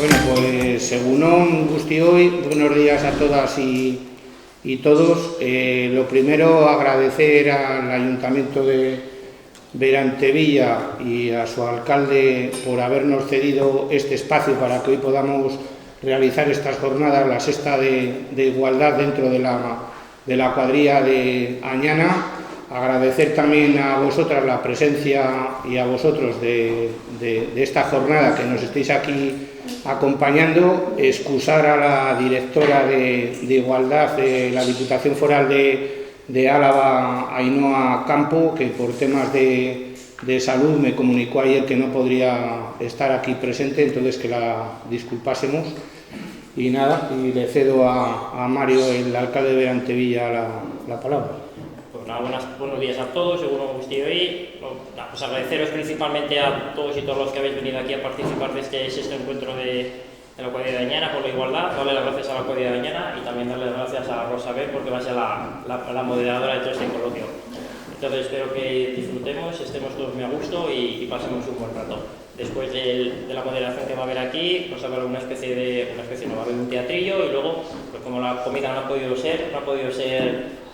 Bueno, pues según guztioi, buenos días a todas y todos. Lo primero, agradecer al Ayuntamiento de Berantevilla y a su alcalde por habernos cedido este espacio para que hoy podamos realizar estas jornadas, la sexta de igualdad dentro de la cuadrilla de Añana. Agradecer también a vosotras la presencia y a vosotros de esta jornada, que nos estéis aquí acompañando. Excusar a la directora de Igualdad de la Diputación Foral de Álava, Ainhoa Campo, que por temas de salud me comunicó ayer que no podría estar aquí presente, entonces que la disculpásemos. Y nada, y le cedo a Mario, el alcalde de Berantevilla, la palabra. Pues nada, buenos días a todos, seguro que estéis hoy. Pues agradeceros principalmente a todos y todas los que habéis venido aquí a participar de este sexto encuentro de la cuadrilla de Añana por la igualdad. Darle las gracias a la cuadrilla de Añana y también darle las gracias a Rosabel, porque va a ser la moderadora de todo este coloquio. Entonces espero que disfrutemos, estemos todos muy a gusto y pasemos un buen rato. Después de la moderación que va a haber aquí, pues habrá una especie no, va a haber un teatrillo, y luego, pues como la comida no ha podido ser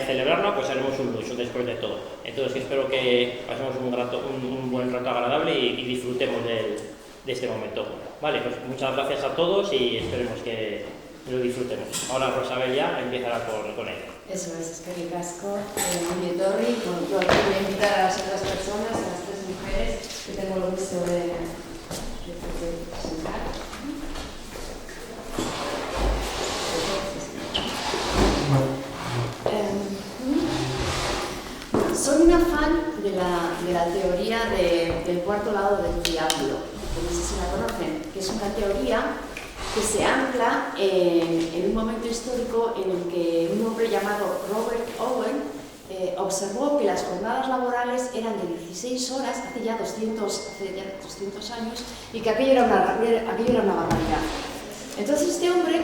celebrarla, pues haremos un lucho después de todo. Entonces espero que pasemos un buen rato agradable y disfrutemos de este momento. Vale, pues muchas gracias a todos y esperemos que lo disfrutemos. Ahora Rosabel ya empezará con él. Eso es que ricasco, muy etorri. Yo aquí voy a invitar a las otras personas, a las tres mujeres que tengo el gusto de presentar. Soy una fan de la teoría del cuarto lado del triángulo, que no sé si la conocen, que es una teoría que se ancla en un momento histórico en el que un hombre llamado Robert Owen observó que las jornadas laborales eran de 16 horas hace ya 200 años, y que aquello era una barbaridad. Entonces este hombre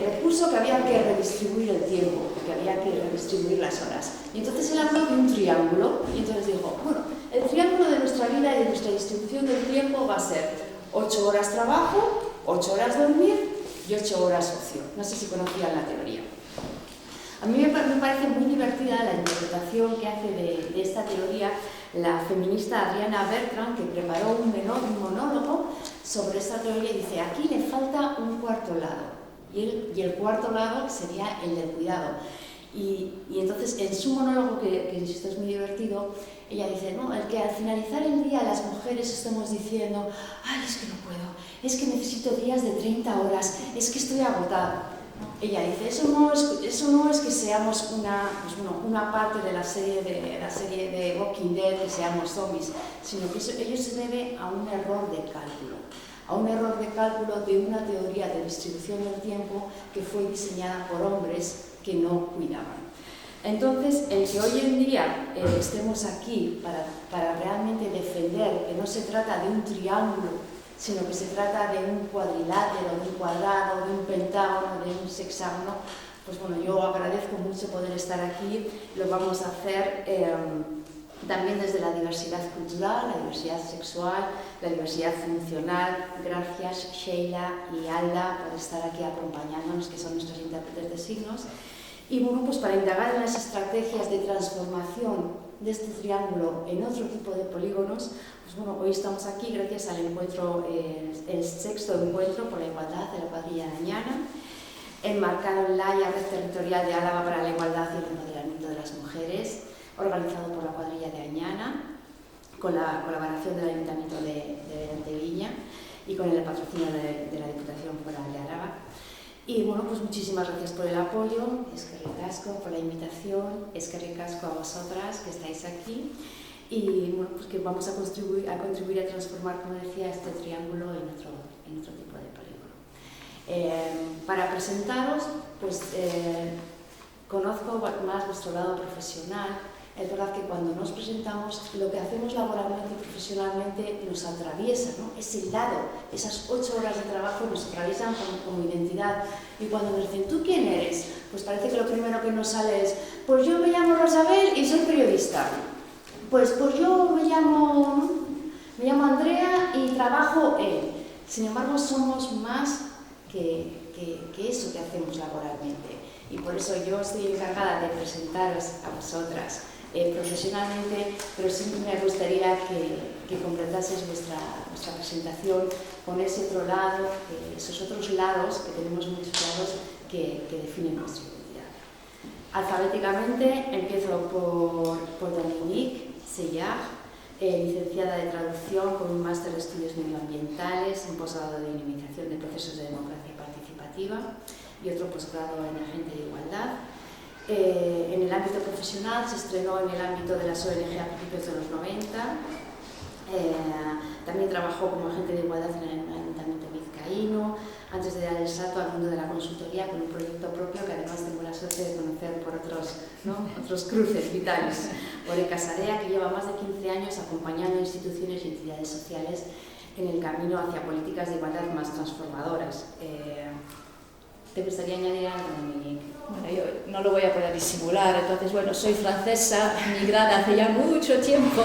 propuso que había que redistribuir el tiempo, que había que redistribuir las horas. Y entonces él habló de un triángulo, y entonces dijo, bueno, el triángulo de nuestra vida y de nuestra distribución del tiempo va a ser 8 horas trabajo, 8 horas dormir y 8 horas ocio. No sé si conocían la teoría. A mí me parece muy divertida la interpretación que hace de esta teoría la feminista Adriana Bertrand, que preparó un monólogo sobre esta teoría, y dice, aquí le falta un cuarto lado, y el cuarto lado sería el del cuidado. Y entonces en su monólogo, que insisto es muy divertido, ella dice, no, el que al finalizar el día las mujeres estemos diciendo, ay, es que no puedo, es que necesito días de 30 horas, es que estoy agotada. Ella dice, eso no es que seamos una parte de la serie de Walking Dead, que seamos zombies, sino que ello se debe a un error de cálculo de una teoría de distribución del tiempo que fue diseñada por hombres que no cuidaban. Entonces, el que hoy en día estemos aquí para realmente defender que no se trata de un triángulo, sino que se trata de un cuadrilátero, de un cuadrado, de un pentágono, de un sexágono, pues bueno, yo agradezco mucho poder estar aquí. Lo vamos a hacer también desde la diversidad cultural, la diversidad sexual, la diversidad funcional. Gracias Sheila y Alda por estar aquí acompañándonos, que son nuestros intérpretes de signos. Y bueno, pues para indagar en las estrategias de transformación de este triángulo en otro tipo de polígonos, pues bueno, hoy estamos aquí gracias al encuentro, el sexto encuentro por la igualdad de la cuadrilla de Añana, enmarcado en la Red Territorial de Álava para la Igualdad y el Empoderamiento de las Mujeres, organizado por la cuadrilla de Añana, con la colaboración del Ayuntamiento de Berantevilla y con el patrocinio de la Diputación Foral de Álava. Y bueno, pues muchísimas gracias por el apoyo, es que ricasco por la invitación, es que ricasco a vosotras que estáis aquí, y bueno, pues que vamos a contribuir a transformar, como decía, este triángulo en otro tipo de polígono. Para presentaros, pues conozco más vuestro lado profesional. Es verdad que cuando nos presentamos, lo que hacemos laboralmente y profesionalmente nos atraviesa, ¿no? Ese lado, esas 8 horas de trabajo nos atraviesan como identidad. Y cuando nos dicen, ¿tú quién eres? Pues parece que lo primero que nos sale es, pues yo me llamo Rosabel y soy periodista. Pues yo me llamo Andrea y trabajo en... Sin embargo, somos más que eso que hacemos laboralmente. Y por eso yo estoy encargada de presentaros a vosotras profesionalmente, pero sí me gustaría que completaseis vuestra presentación con ese otro lado, esos otros lados, que tenemos muchos lados que definen nuestra identidad. Alfabéticamente empiezo por Dominique Sellard, licenciada de traducción con un máster de estudios medioambientales, un posgrado de dinamización de procesos de democracia participativa y otro posgrado en agente de igualdad. En el ámbito profesional se estrenó en el ámbito de las ONG a principios de los 90. También trabajó como agente de igualdad en el Ayuntamiento vizcaíno, antes de dar el salto al mundo de la consultoría con un proyecto propio que además tengo la suerte de conocer por otros cruces vitales. Oreca Sarea, que lleva más de 15 años acompañando a instituciones y entidades sociales en el camino hacia políticas de igualdad más transformadoras. ¿Te gustaría añadir algo, Dominique? Bueno, yo no lo voy a poder disimular, entonces, bueno, soy francesa, migrada hace ya mucho tiempo,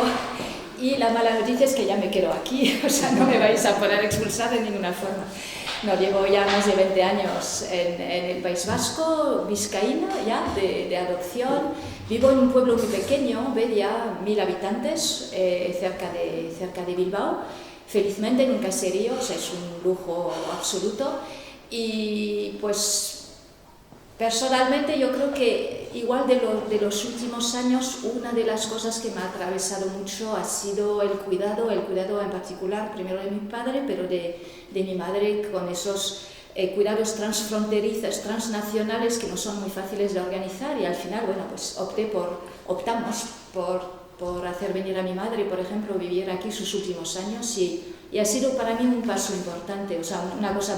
y la mala noticia es que ya me quedo aquí, o sea, no me vais a poder expulsar de ninguna forma. No, llevo ya más de 20 años en el País Vasco, vizcaíno, ya, de adopción. Vivo en un pueblo muy pequeño, Bedia, 1000 habitantes, cerca de Bilbao. Felizmente en un caserío, o sea, es un lujo absoluto. Y pues personalmente yo creo que igual de los últimos años una de las cosas que me ha atravesado mucho ha sido el cuidado en particular, primero de mi padre, pero de mi madre, con esos cuidados transfronterizos, transnacionales que no son muy fáciles de organizar, y al final, bueno, pues optamos por hacer venir a mi madre, por ejemplo, vivir aquí sus últimos años, y ha sido para mí un paso importante, o sea, una cosa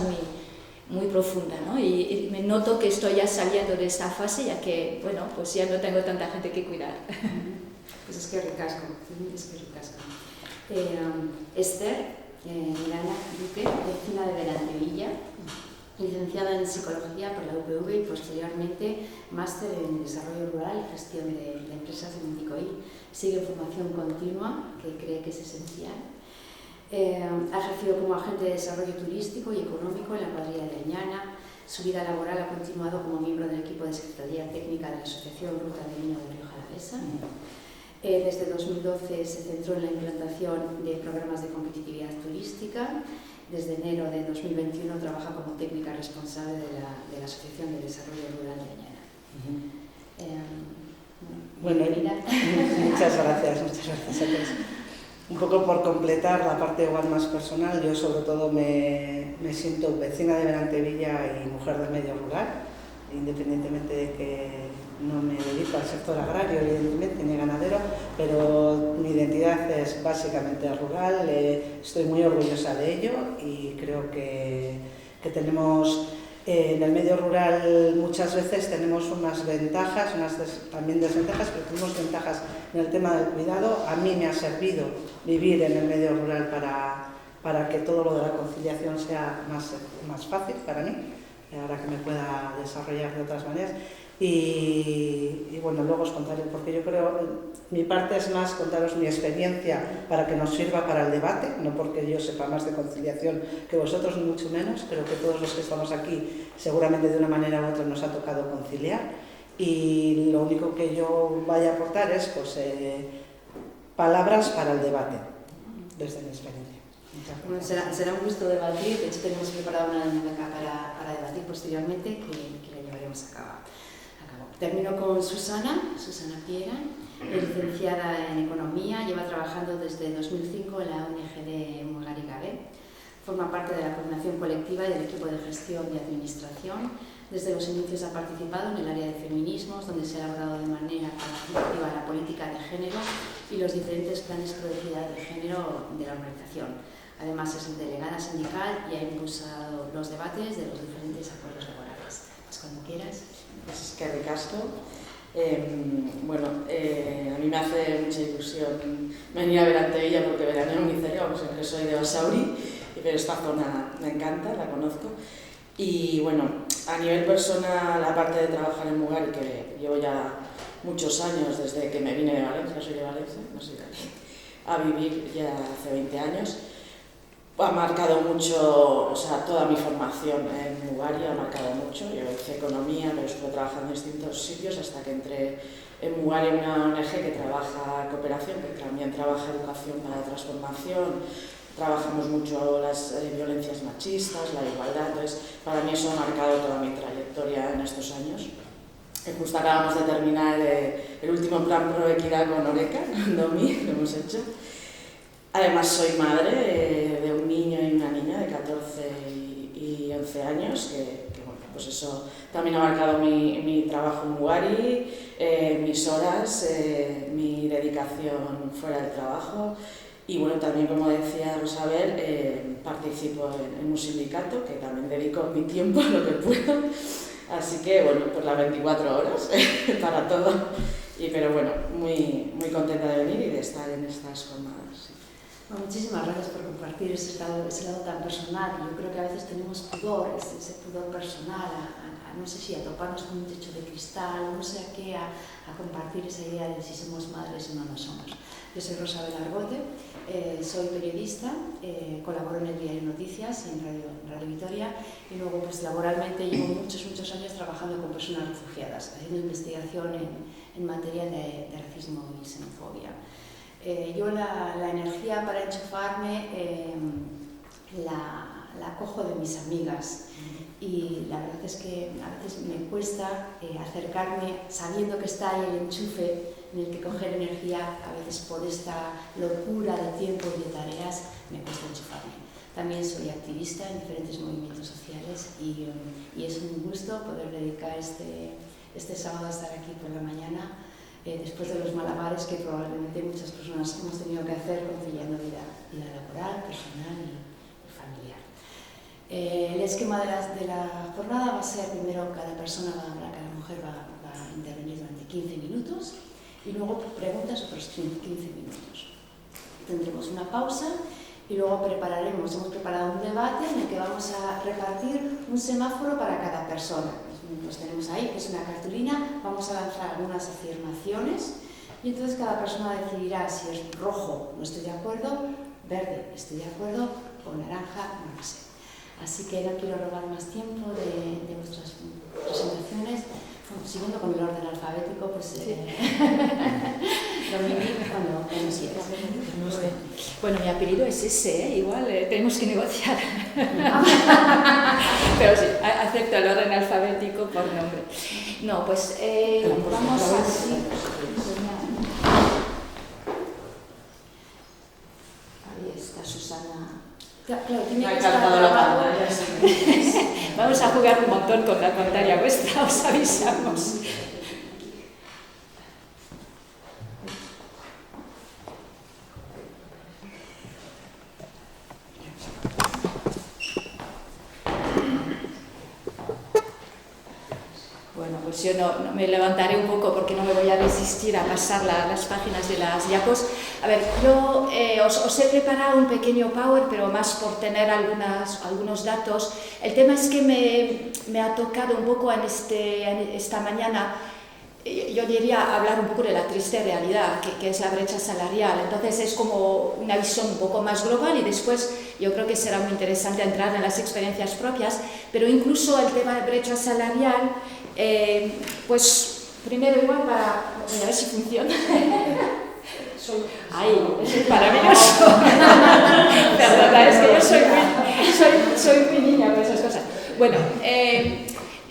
muy profunda, ¿no? Y me noto que estoy ya saliendo de esta fase, ya que, bueno, pues ya no tengo tanta gente que cuidar. Pues es que ricasco, Esther Miranda Duque, vecina de Berantevilla, licenciada en Psicología por la UPV y posteriormente máster en Desarrollo Rural y Gestión de Empresas en Indicoí. Sigue formación continua, que cree que es esencial. Ha ejercido como agente de desarrollo turístico y económico en la cuadrilla de Añana. Su vida laboral ha continuado como miembro del equipo de Secretaría Técnica de la Asociación Ruta de Vino de Rioja Alavesa. Desde 2012 se centró en la implantación de programas de competitividad turística. Desde enero de 2021 trabaja como técnica responsable de la Asociación de Desarrollo Rural de Añana. Bueno, muchas gracias a todos. Un poco por completar la parte igual más personal, yo sobre todo me siento vecina de Berantevilla y mujer del medio rural, independientemente de que no me dedico al sector agrario, evidentemente, ni ganadero, pero mi identidad es básicamente rural, estoy muy orgullosa de ello y creo que tenemos en el medio rural muchas veces tenemos unas ventajas, también desventajas, pero tenemos ventajas en el tema del cuidado. A mí me ha servido vivir en el medio rural para que todo lo de la conciliación sea más fácil para mí, ahora que me pueda desarrollar de otras maneras. Y bueno, luego os contaré, porque yo creo, mi parte es más contaros mi experiencia para que nos sirva para el debate, no porque yo sepa más de conciliación que vosotros, ni mucho menos, pero que todos los que estamos aquí seguramente de una manera u otra nos ha tocado conciliar, y lo único que yo vaya a aportar es pues, palabras para el debate, desde mi experiencia. Bueno, será un gusto debatir, de hecho tenemos preparada una dinámica para debatir posteriormente que la llevaremos a cabo. Termino con Susana Piera, licenciada en Economía, lleva trabajando desde 2005 en la ONG de Mugar y Gabé. Forma parte de la coordinación colectiva y del equipo de gestión y administración. Desde los inicios ha participado en el área de feminismos, donde se ha elaborado de manera participativa la política de género y los diferentes planes de equidad de género de la organización. Además es delegada sindical y ha impulsado los debates de los diferentes acuerdos laborales. Pues cuando quieras. Pues es que ricasco. Bueno, a mí me hace mucha ilusión venir a Berantevilla porque veraneo muy cerca, porque siempre soy de Basauri, pero esta zona me encanta, la conozco. Y bueno, a nivel personal, aparte de trabajar en Mugar, que llevo ya muchos años desde que me vine de Valencia, soy de Valencia, no soy de aquí, a vivir ya hace 20 años, ha marcado mucho, o sea, toda mi formación en Mugari ha marcado mucho. Yo hice economía, pero estuve trabajando en distintos sitios hasta que entré en Mugari, una ONG que trabaja cooperación, que también trabaja educación para la transformación. Trabajamos mucho las violencias machistas, la igualdad. Entonces, para mí eso ha marcado toda mi trayectoria en estos años. Justo acabamos de terminar el último plan Pro Equidad con Oreca, Domi, lo hemos hecho. Además soy madre de un niño y una niña de 14 y 11 años, que bueno, pues eso también ha marcado mi trabajo en Mugari, mis horas, mi dedicación fuera del trabajo. Y bueno, también, como decía Rosabel, participo en un sindicato, que también dedico mi tiempo a lo que puedo. Así que bueno, pues las 24 horas para todo. Pero bueno, muy contenta de venir y de estar en estas jornadas. Sí. Bueno, muchísimas gracias por compartir ese lado tan personal. Yo creo que a veces tenemos pudor, ese pudor personal, no sé si a toparnos con un techo de cristal, no sé a qué, a compartir esa idea de si somos madres o no lo somos. Yo soy Rosabel Argote, soy periodista, colaboro en el diario Noticias, en Radio Vitoria, y luego pues laboralmente llevo muchos años trabajando con personas refugiadas, haciendo investigación en materia de racismo y xenofobia. Yo la energía para enchufarme la cojo de mis amigas, y la verdad es que a veces me cuesta acercarme sabiendo que está ahí el enchufe en el que coger energía. A veces por esta locura de tiempo y de tareas me cuesta enchufarme. También soy activista en diferentes movimientos sociales y es un gusto poder dedicar este sábado a estar aquí por la mañana, después de los malabares que probablemente muchas personas hemos tenido que hacer conciliando vida laboral, personal y familiar. El esquema de la jornada va a ser: primero cada persona va a hablar, cada mujer va a intervenir durante 15 minutos y luego preguntas otros 15 minutos. Tendremos una pausa y luego hemos preparado un debate en el que vamos a repartir un semáforo para cada persona. Los tenemos ahí, que es una cartulina, vamos a lanzar algunas afirmaciones y entonces cada persona decidirá si es rojo, no estoy de acuerdo, verde, estoy de acuerdo, o naranja, no lo sé. Así que no quiero robar más tiempo de vuestras presentaciones. Siguiendo con el orden alfabético, pues Dominique, cuando quieras. Bueno, mi apellido es ese, igual tenemos que negociar. Pero sí, acepto el orden alfabético por nombre. No, pues vamos así. Ahí está Susana. Claro, tiene Me ha que estar encantado la grabado. pantalla. Vamos a jugar un montón con la pantalla vuestra, os avisamos. Bueno, pues yo no me levantaré un poco porque no me voy a resistir a pasar las páginas de las diapos. A ver, yo os he preparado un pequeño power, pero más por tener algunos datos. El tema es que me ha tocado un poco esta mañana, yo diría, hablar un poco de la triste realidad que es la brecha salarial. Entonces es como una visión un poco más global y después yo creo que será muy interesante entrar en las experiencias propias, pero incluso el tema de brecha salarial, pues primero igual voy a ver si funciona. Ahí, es maravilloso. Perdona, es que yo soy muy niña con esas cosas. Bueno,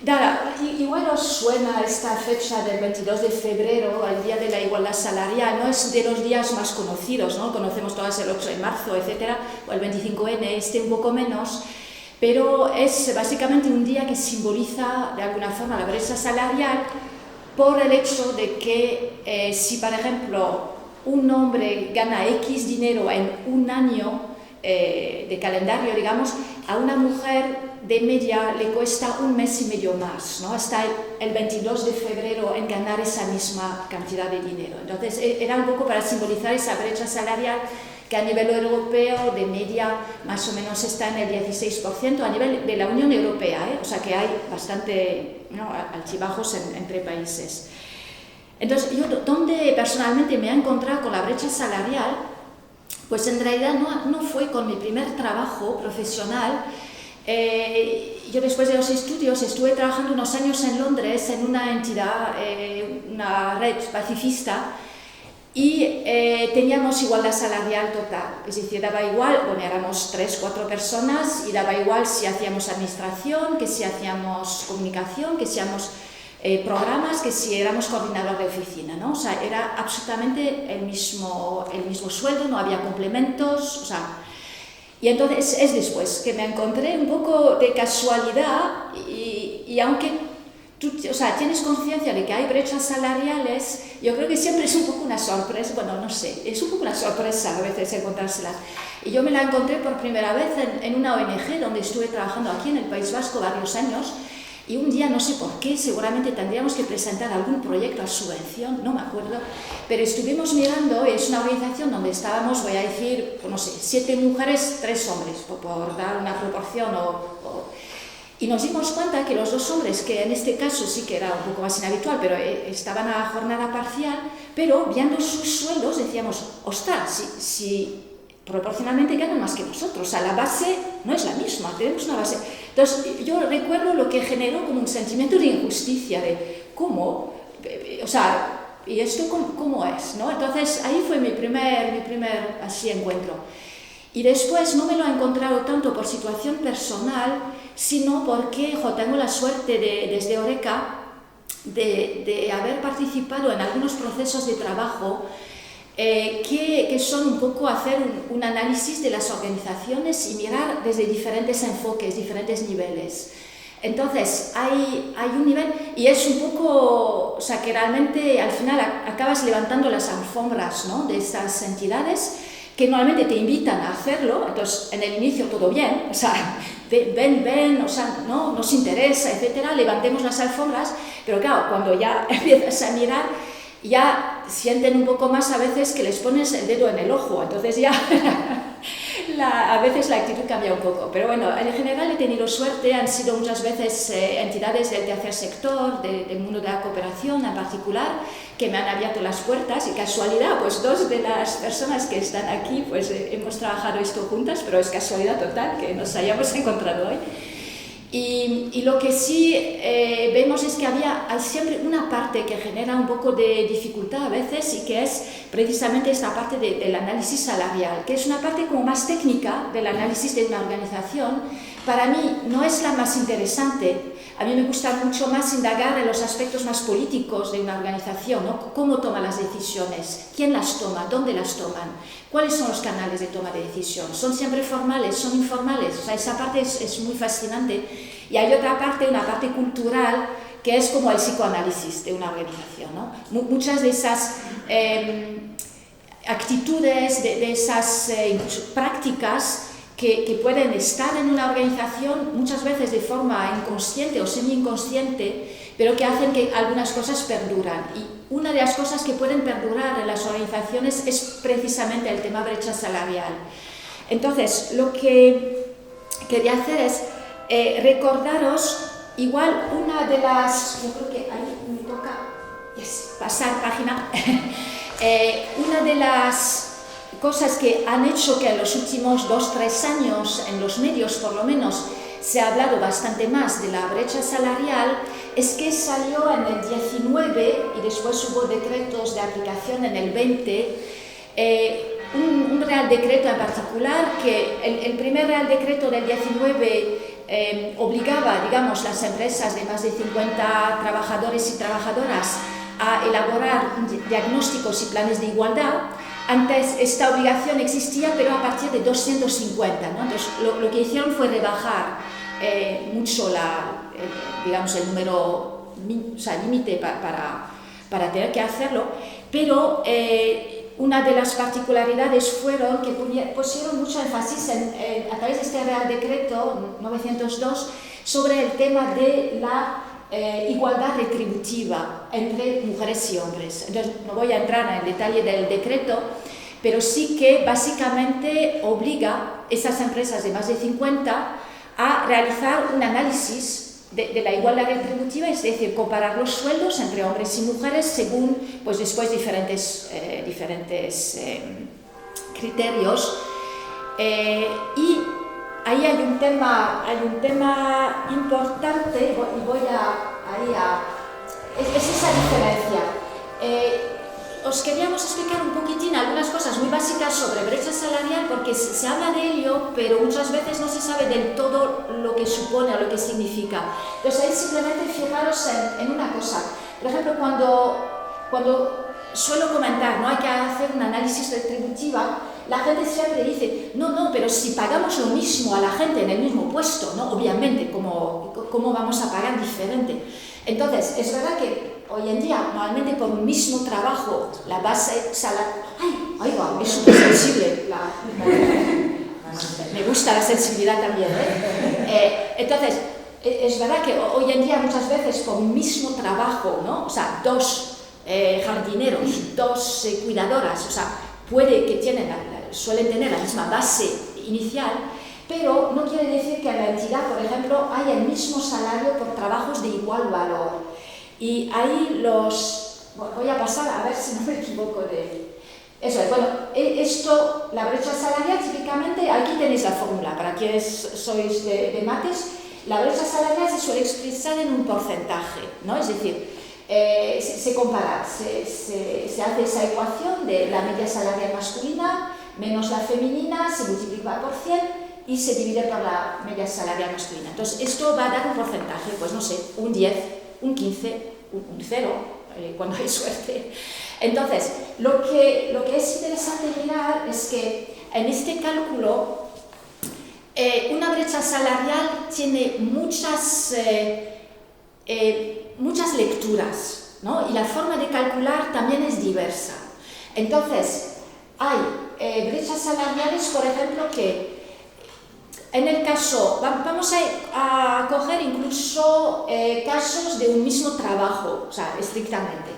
nada, igual os suena esta fecha del 22 de febrero, el Día de la Igualdad Salarial. No es de los días más conocidos, ¿no? Conocemos todas el 8 de marzo, etcétera, o el 25N, un poco menos. Pero es básicamente un día que simboliza de alguna forma la brecha salarial por el hecho de que si, por ejemplo, un hombre gana X dinero en un año de calendario, digamos, a una mujer de media le cuesta un mes y medio más, ¿no? Hasta el 22 de febrero en ganar esa misma cantidad de dinero. Entonces, era un poco para simbolizar esa brecha salarial que a nivel europeo de media más o menos está en el 16% a nivel de la Unión Europea, o sea que hay bastante, ¿no?, altibajos entre países. Entonces, yo donde personalmente me he encontrado con la brecha salarial, Pues en realidad no fue con mi primer trabajo profesional. Yo después de los estudios estuve trabajando unos años en Londres en una entidad, una red pacifista, y teníamos igualdad salarial total, es decir, daba igual, bueno, éramos 3 o 4 personas y daba igual si hacíamos administración, que si hacíamos comunicación, que si hacíamos programas, que si éramos coordinador de oficina, ¿no? O sea, era absolutamente el mismo sueldo, no había complementos, o sea. Y entonces es después que me encontré un poco de casualidad y aunque tú, o sea, tienes conciencia de que hay brechas salariales, yo creo que siempre es un poco una sorpresa, bueno, no sé, es un poco una sorpresa a veces encontrárselas. Y yo me la encontré por primera vez en una ONG donde estuve trabajando aquí en el País Vasco varios años. Y un día, no sé por qué, seguramente tendríamos que presentar algún proyecto a subvención, no me acuerdo, pero estuvimos mirando, es una organización donde estábamos, voy a decir, no sé, 7 mujeres, 3 hombres, por dar una proporción, y nos dimos cuenta que los 2 hombres, que en este caso sí que era un poco más inhabitual, pero estaban a jornada parcial, pero viendo sus sueldos decíamos, ostras, si proporcionalmente ganan más que nosotros, o sea, la base no es la misma, tenemos una base. Entonces, yo recuerdo lo que generó como un sentimiento de injusticia, de cómo, o sea, ¿y esto cómo es? ¿No? Entonces, ahí fue mi primer así encuentro. Y después no me lo he encontrado tanto por situación personal, sino porque tengo la suerte desde Oreca de haber participado en algunos procesos de trabajo que son un poco hacer un análisis de las organizaciones y mirar desde diferentes enfoques, diferentes niveles. Entonces, hay un nivel, y es un poco, o sea, que realmente al final acabas levantando las alfombras, ¿no?, de estas entidades que normalmente te invitan a hacerlo. Entonces, en el inicio todo bien, o sea, ven, o sea, no nos interesa, etcétera, levantemos las alfombras, pero claro, cuando ya empiezas a mirar, ya sienten un poco más a veces que les pones el dedo en el ojo, entonces ya a veces la actitud cambia un poco. Pero bueno, en general he tenido suerte, han sido muchas veces entidades del tercer sector, del mundo de la cooperación en particular, que me han abierto las puertas, y casualidad, pues 2 de las personas que están aquí, pues hemos trabajado esto juntas, pero es casualidad total que nos hayamos encontrado hoy. Y lo que sí vemos es que hay siempre una parte que genera un poco de dificultad a veces, y que es precisamente esta parte del análisis salarial, que es una parte como más técnica del análisis de una organización. Para mí no es la más interesante. A mí me gusta mucho más indagar en los aspectos más políticos de una organización, ¿no? Cómo toma las decisiones, quién las toma, dónde las toman, cuáles son los canales de toma de decisión, son siempre formales, son informales, o sea, esa parte es muy fascinante. Y hay otra parte, una parte cultural, que es como el psicoanálisis de una organización, ¿no? Muchas de esas actitudes, de esas prácticas que pueden estar en una organización muchas veces de forma inconsciente o semi-inconsciente, pero que hacen que algunas cosas perduran. Y una de las cosas que pueden perdurar en las organizaciones es precisamente el tema brecha salarial. Entonces, lo que quería hacer es recordaros, igual una de las, yo creo que ahí me toca pasar página, una de las cosas que han hecho que en los últimos 2-3 años, en los medios por lo menos, se ha hablado bastante más de la brecha salarial, es que salió en el 19 y después hubo decretos de aplicación en el 20, un Real Decreto en particular, que el primer Real Decreto del 19 obligaba, digamos, las empresas de más de 50 trabajadores y trabajadoras a elaborar diagnósticos y planes de igualdad. Antes esta obligación existía, pero a partir de 250, ¿no? Entonces lo que hicieron fue rebajar mucho digamos, el número, o sea, límite para tener que hacerlo, pero una de las particularidades fueron que pusieron mucho énfasis a través de este Real Decreto 902 sobre el tema de la igualdad retributiva entre mujeres y hombres. Entonces, no voy a entrar en el detalle del decreto, pero sí que básicamente obliga a esas empresas de más de 50 a realizar un análisis de la igualdad retributiva, es decir, comparar los sueldos entre hombres y mujeres según, pues después, diferentes criterios. Y ahí hay un tema importante, y voy es esa diferencia. Os queríamos explicar un poquitín algunas cosas muy básicas sobre brecha salarial, porque se habla de ello, pero muchas veces no se sabe del todo lo que supone o lo que significa. Entonces ahí simplemente fijaros en una cosa. Por ejemplo, cuando suelo comentar, ¿no? Hay que hacer un análisis retributiva, la gente siempre dice, no, pero si pagamos lo mismo a la gente en el mismo puesto, ¿no? Obviamente, ¿cómo vamos a pagar diferente? Entonces, es verdad que hoy en día, normalmente por un mismo trabajo, la base salarial... ¡Ay, va! Es súper sensible. Me gusta la sensibilidad también, ¿eh? Entonces, es verdad que hoy en día muchas veces por un mismo trabajo, ¿no? O sea, dos jardineros, dos cuidadoras, o sea, puede que suelen tener la misma base inicial, pero no quiere decir que en la entidad, por ejemplo, haya el mismo salario por trabajos de igual valor. Y ahí voy a pasar a ver si no me equivoco de... Eso es, bueno, esto, la brecha salarial, típicamente, aquí tenéis la fórmula, para quienes sois de mates, la brecha salarial se suele expresar en un porcentaje, ¿no? Es decir, se compara, se hace esa ecuación de la media salarial masculina menos la femenina, se multiplica por 100 y se divide por la media salarial masculina. Entonces, esto va a dar un porcentaje, pues no sé, un 10, un 15, un 0, cuando hay suerte. Entonces, lo que es interesante mirar es que en este cálculo una brecha salarial tiene muchas lecturas, ¿no? Y la forma de calcular también es diversa. Entonces, hay brechas salariales, por ejemplo, que en el caso, vamos a coger incluso casos de un mismo trabajo, o sea, estrictamente.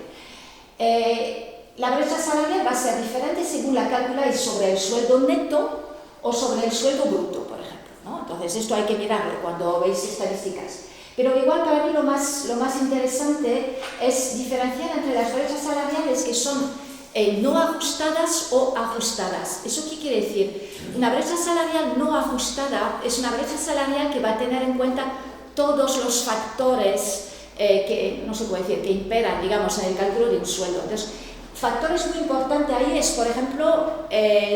La brecha salarial va a ser diferente según la calculáis sobre el sueldo neto o sobre el sueldo bruto, por ejemplo, ¿no? Entonces, esto hay que mirarlo cuando veis estadísticas. Pero igual para mí lo más interesante es diferenciar entre las brechas salariales que son no ajustadas o ajustadas. ¿Eso qué quiere decir? Una brecha salarial no ajustada es una brecha salarial que va a tener en cuenta todos los factores que, no se puede decir, que imperan, digamos, en el cálculo de un sueldo. Entonces, factores muy importantes ahí es, por ejemplo,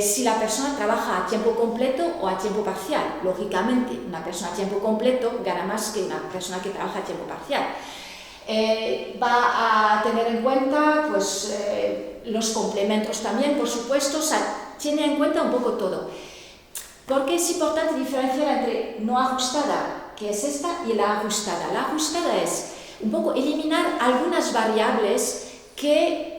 si la persona trabaja a tiempo completo o a tiempo parcial. Lógicamente, una persona a tiempo completo gana más que una persona que trabaja a tiempo parcial. Va a tener en cuenta pues, los complementos también, por supuesto, o sea, tiene en cuenta un poco todo. Porque es importante diferenciar entre no ajustada, que es esta, y la ajustada. La ajustada es un poco eliminar algunas variables que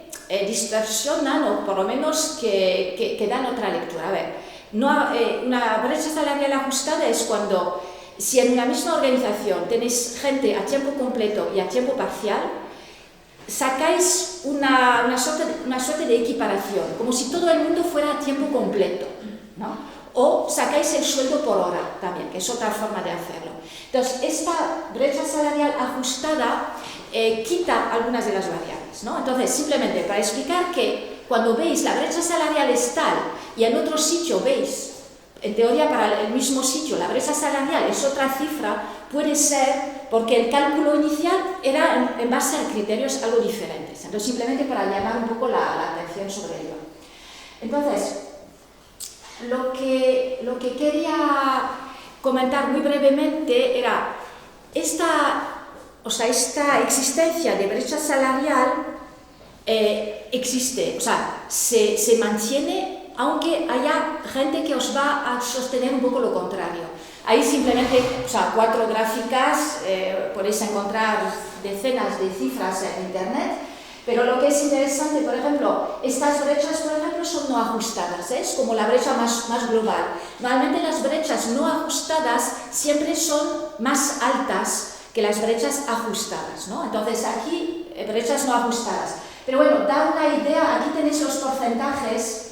distorsionan o por lo menos que dan otra lectura. A ver, una brecha salarial ajustada es cuando, si en una misma organización tenéis gente a tiempo completo y a tiempo parcial, sacáis una suerte de equiparación, como si todo el mundo fuera a tiempo completo, ¿no? O sacáis el sueldo por hora también, que es otra forma de hacerlo. Entonces, esta brecha salarial ajustada quita algunas de las variables, ¿no? Entonces, simplemente para explicar que cuando veis la brecha salarial es tal y en otro sitio veis, en teoría para el mismo sitio, la brecha salarial es otra cifra, puede ser porque el cálculo inicial era en base a criterios algo diferentes. Entonces, simplemente para llamar un poco la atención sobre ello. Entonces, lo que quería comentar muy brevemente era esta existencia de brecha salarial existe, o sea, se mantiene, aunque haya gente que os va a sostener un poco lo contrario. Ahí simplemente, o sea, 4 gráficas, podéis encontrar decenas de cifras en internet, pero lo que es interesante, por ejemplo, estas brechas, por ejemplo, son no ajustadas, ¿eh? Es como la brecha más global. Normalmente las brechas no ajustadas siempre son más altas que las brechas ajustadas, ¿no? Entonces aquí, brechas no ajustadas. Pero bueno, da una idea, aquí tenéis los porcentajes,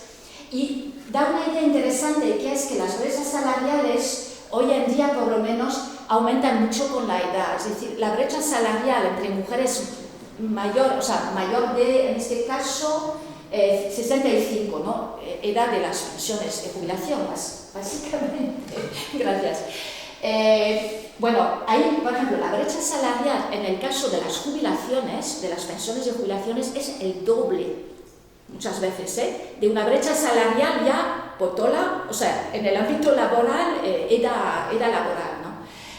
y da una idea interesante, que es que las brechas salariales hoy en día por lo menos aumentan mucho con la edad. Es decir, la brecha salarial entre mujeres mayor de, en este caso, 65, ¿no? Edad de las pensiones de jubilación, básicamente. Gracias. Bueno, ahí, por ejemplo, la brecha salarial en el caso de las jubilaciones, de las pensiones de jubilaciones, es el doble, muchas veces, de una brecha salarial ya potola, o sea, en el ámbito laboral, edad laboral, ¿no?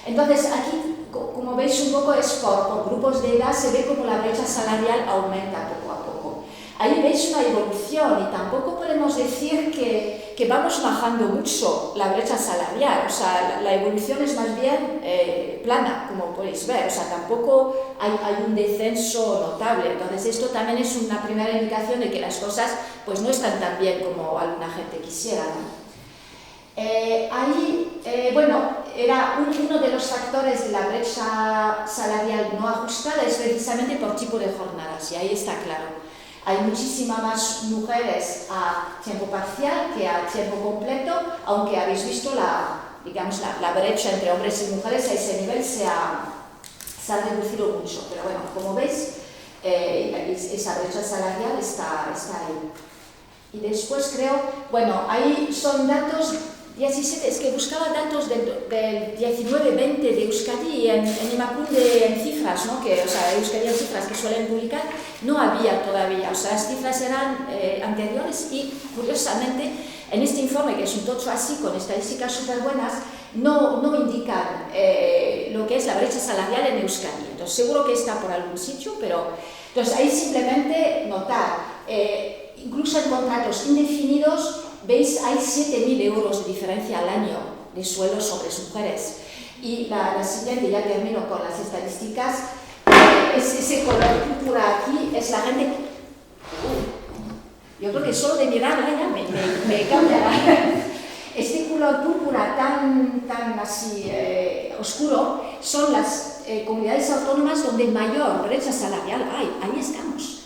Entonces, aquí, como veis un poco, es por grupos de edad, se ve como la brecha salarial aumenta poco a poco. Ahí veis una evolución y tampoco podemos decir que vamos bajando mucho la brecha salarial, o sea, la evolución es más bien plana, como podéis ver, o sea, tampoco hay un descenso notable. Entonces, esto también es una primera indicación de que las cosas pues no están tan bien como alguna gente quisiera, ¿no? Bueno, era uno de los factores de la brecha salarial no ajustada es precisamente por tipo de jornadas, y ahí está claro. Hay muchísimas más mujeres a tiempo parcial que a tiempo completo, aunque habéis visto la brecha entre hombres y mujeres a ese nivel se ha reducido mucho. Pero bueno, como veis, esa brecha salarial está ahí. Y después creo, bueno, ahí son datos 17, es que buscaba datos del 19-20 de Euskadi en Emakunde en cifras, ¿no? O sea, Euskadi en cifras que suelen publicar, no había todavía, o sea, las cifras eran anteriores y, curiosamente, en este informe, que es un tocho así, con estadísticas súper buenas, no indican lo que es la brecha salarial en Euskadi. Entonces, seguro que está por algún sitio, pero... Entonces, ahí simplemente notar, incluso en contratos indefinidos, veis, hay 7.000 euros de diferencia al año de sueldos sobre mujeres. Y la siguiente, ya termino con las estadísticas, ese color púrpura aquí es la gente... Yo creo que solo de mirarla ya me cambiará. Este color púrpura tan así oscuro son las comunidades autónomas donde mayor brecha salarial hay. Ahí estamos.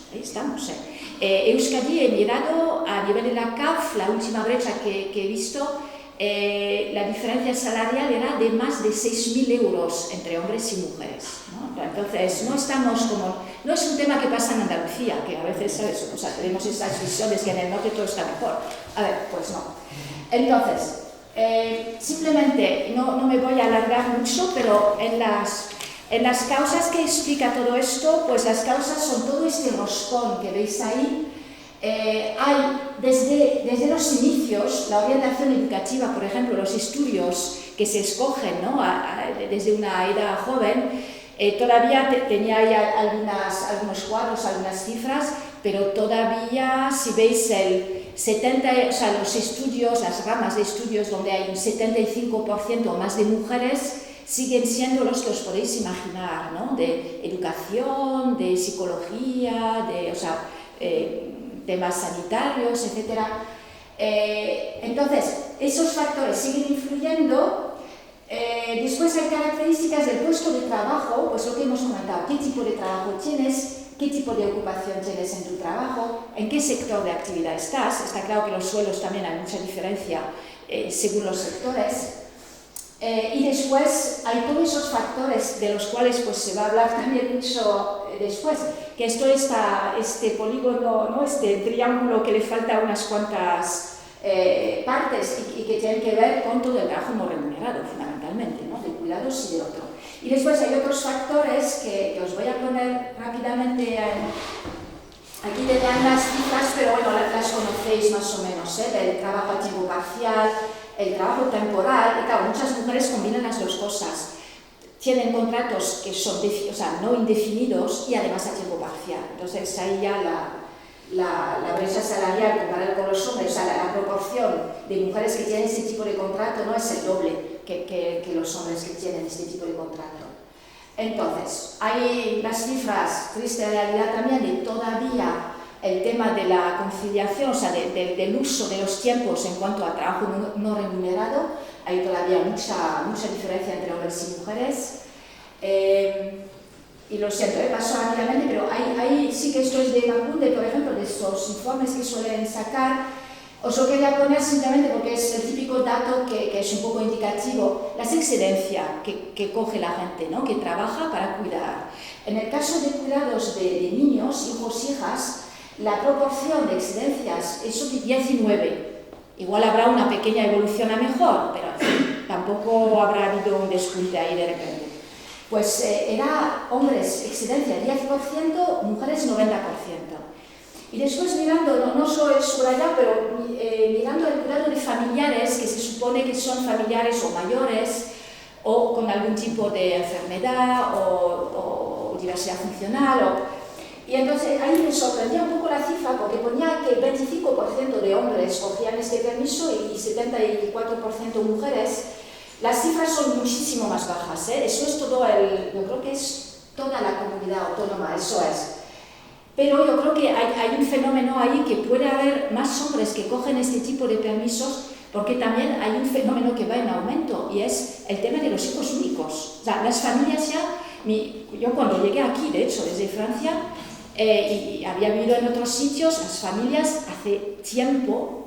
Euskadi, he mirado a nivel de la CAF, la última brecha que he visto, la diferencia salarial era de más de 6.000 euros entre hombres y mujeres, ¿no? Entonces, no es un tema que pasa en Andalucía, que a veces, ¿sabes? O sea, tenemos esas visiones que en el norte todo está mejor. A ver, pues no. Entonces, simplemente, no me voy a alargar mucho, pero en las causas que explica todo esto, pues las causas son todo este roscón que veis ahí. Hay desde los inicios, la orientación educativa, por ejemplo, los estudios que se escogen, ¿no? Desde una edad joven, todavía tenía ya algunos cuadros, algunas cifras, pero todavía, si veis los estudios, las ramas de estudios donde hay un 75% o más de mujeres, siguen siendo los que os podéis imaginar, ¿no? De educación, de psicología, temas sanitarios, etc. Entonces, esos factores siguen influyendo. Después hay características del puesto de trabajo, pues lo que hemos comentado, qué tipo de trabajo tienes, qué tipo de ocupación tienes en tu trabajo, en qué sector de actividad estás. Está claro que los sueldos también hay mucha diferencia según los sectores. Y después hay todos esos factores de los cuales pues, se va a hablar también mucho después, que esto está, este polígono, ¿no? Este triángulo que le falta unas cuantas partes y que tienen que ver con todo el trabajo no remunerado, fundamentalmente, ¿no? De cuidados y de otro. Y después hay otros factores que os voy a poner rápidamente aquí te dan las cifras, pero bueno, las conocéis más o menos, del trabajo a tiempo parcial, el trabajo temporal, y claro, muchas mujeres combinan las dos cosas. Tienen contratos que son no indefinidos y además a tiempo parcial. Entonces ahí ya la brecha salarial comparada con los hombres, o sea, la proporción de mujeres que tienen ese tipo de contrato no es el doble que los hombres que tienen este tipo de contrato. Entonces, hay las cifras, triste realidad también, de todavía el tema de la conciliación, o sea, del uso de los tiempos en cuanto a trabajo no remunerado. Hay todavía mucha diferencia entre hombres y mujeres. Y lo siento, paso rápidamente, pero ahí sí que esto es de Emakunde, por ejemplo, de estos informes que suelen sacar. Os lo quería poner simplemente porque es el típico dato que es un poco indicativo, la excedencia que coge la gente, ¿no? Que trabaja para cuidar. En el caso de cuidados de niños, hijos, hijas, la proporción de excedencias es 19. Igual habrá una pequeña evolución a mejor, pero en fin, tampoco habrá habido un despunte ahí de repente. Pues era hombres excedencia 10%, mujeres 90%. Y después mirando, no solo es por allá, pero mirando el cuidado de familiares, que se supone que son familiares o mayores, o con algún tipo de enfermedad o diversidad funcional. Y entonces ahí me sorprendía un poco la cifra, porque ponía que el 25% de hombres cogían este permiso y 74% mujeres. Las cifras son muchísimo más bajas, ¿eh? Eso es todo yo creo que es toda la comunidad autónoma, eso es. Pero yo creo que hay un fenómeno ahí que puede haber más hombres que cogen este tipo de permisos, porque también hay un fenómeno que va en aumento, y es el tema de los hijos únicos. O sea, las familias ya, yo cuando llegué aquí, de hecho, desde Francia, y había vivido en otros sitios, las familias hace tiempo,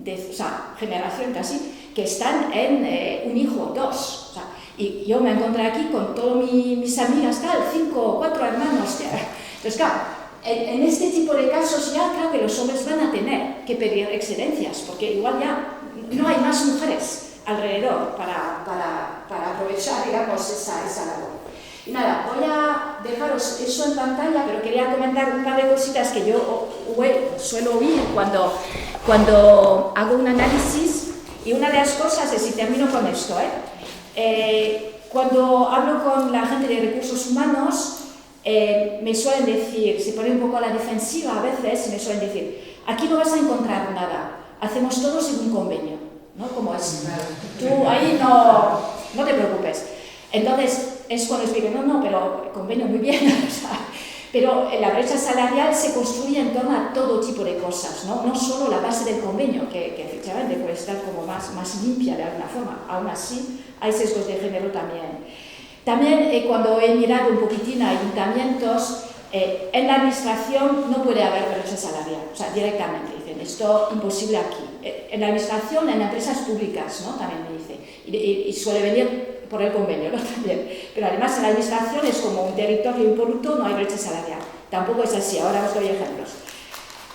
o sea, generación casi, que están en un hijo o dos. O sea, y yo me encontré aquí con todas mis amigas, 5 o 4 hermanos. Entonces, claro, en este tipo de casos ya creo que los hombres van a tener que pedir excedencias, porque igual ya no hay más mujeres alrededor para aprovechar, digamos, esa labor. Y nada, voy a dejaros eso en pantalla, pero quería comentar un par de cositas que yo suelo oír cuando hago un análisis, y una de las cosas es, y termino con esto, cuando hablo con la gente de recursos humanos, me suelen decir, se pone un poco a la defensiva a veces, y me suelen decir, aquí no vas a encontrar nada, hacemos todo según convenio, ¿no? Como es, tú ahí no te preocupes. Entonces, es cuando explico, no, pero convenio muy bien, o sea, pero la brecha salarial se construye en torno a todo tipo de cosas, no solo la base del convenio, que efectivamente puede estar como más limpia de alguna forma, aún así hay sesgos de género también. También cuando he mirado un poquitín a ayuntamientos, en la administración no puede haber brecha salarial, o sea, directamente dicen, esto imposible aquí. En la administración, en empresas públicas, ¿no? También me dice, y suele venir por el convenio, ¿no? También. Pero además en la administración es como un territorio impoluto, no hay brecha salarial. Tampoco es así, ahora os doy ejemplos.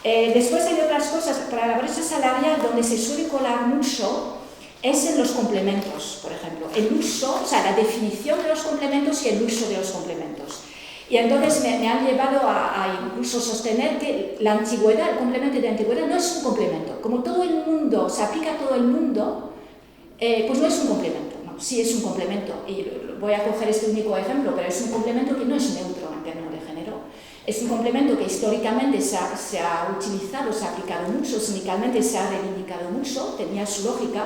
Después hay otras cosas, para la brecha salarial donde se suele colar mucho es en los complementos, por ejemplo. El uso, o sea, la definición de los complementos y el uso de los complementos. Y entonces me han llevado a incluso sostener que la antigüedad, el complemento de antigüedad no es un complemento. Como todo el mundo, se aplica a todo el mundo, pues no es un complemento. Sí es un complemento, y voy a coger este único ejemplo, pero es un complemento que no es neutro en términos de género. Es un complemento que históricamente se ha utilizado, se ha aplicado mucho, sindicalmente se ha reivindicado mucho, tenía su lógica,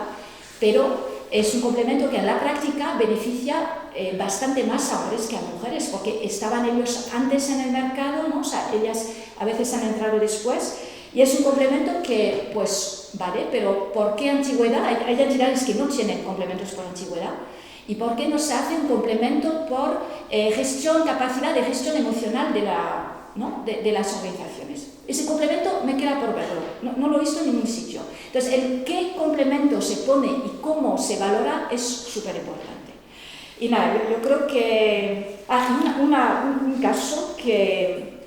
pero es un complemento que en la práctica beneficia bastante más a hombres que a mujeres, porque estaban ellos antes en el mercado, ¿no? O sea, ellas a veces han entrado después. Y es un complemento que, pues, vale, pero ¿por qué antigüedad? Hay entidades que no tienen complementos por antigüedad. ¿Y por qué no se hace un complemento por capacidad de gestión emocional de las organizaciones? Ese complemento me queda por verlo, no lo he visto en ningún sitio. Entonces, el qué complemento se pone y cómo se valora es súper importante. Y nada, yo creo que hay un caso que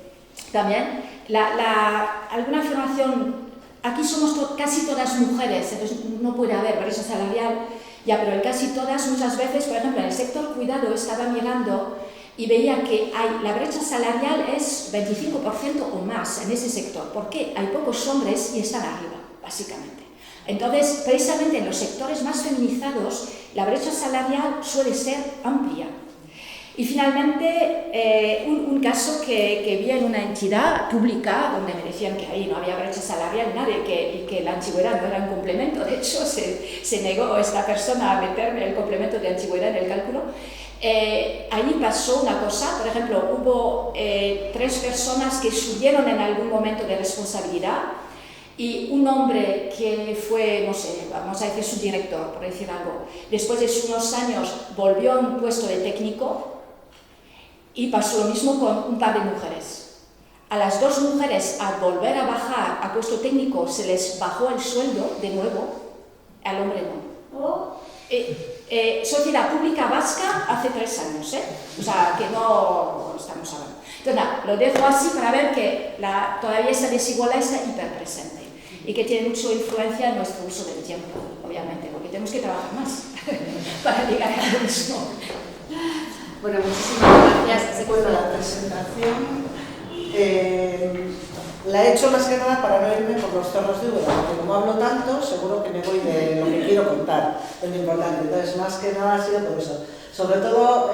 también... alguna afirmación, aquí somos casi todas mujeres, entonces no puede haber brecha salarial, ya, pero en casi todas, muchas veces, por ejemplo, en el sector cuidado estaba mirando y veía que la brecha salarial es 25% o más en ese sector, porque hay pocos hombres y están arriba, básicamente. Entonces, precisamente en los sectores más feminizados, la brecha salarial suele ser amplia. Y finalmente, un caso que vi en una entidad pública, donde me decían que ahí no había brecha salarial, y que la antigüedad no era un complemento. De hecho, se negó esta persona a meterme el complemento de antigüedad en el cálculo. Ahí pasó una cosa, por ejemplo, hubo 3 personas que subieron en algún momento de responsabilidad, y un hombre que fue, no sé, vamos a decir su director, por decir algo, después de unos años volvió a un puesto de técnico. Y pasó lo mismo con un par de mujeres. A las 2 mujeres, al volver a bajar a puesto técnico, se les bajó el sueldo de nuevo, al hombre no. Sociedad Pública Vasca hace 3 años, o sea, que no estamos hablando. Entonces, nada, lo dejo así para ver que todavía esta desigualdad está hiperpresente y que tiene mucha influencia en nuestro uso del tiempo, obviamente, porque tenemos que trabajar más para llegar a lo mismo. Bueno, muchísimas gracias. Bueno, la presentación la he hecho más que nada para no irme por los cerros de Úbeda, porque como hablo tanto, seguro que me voy de lo que quiero contar, es lo importante. Entonces, más que nada ha sido por eso. Sobre todo,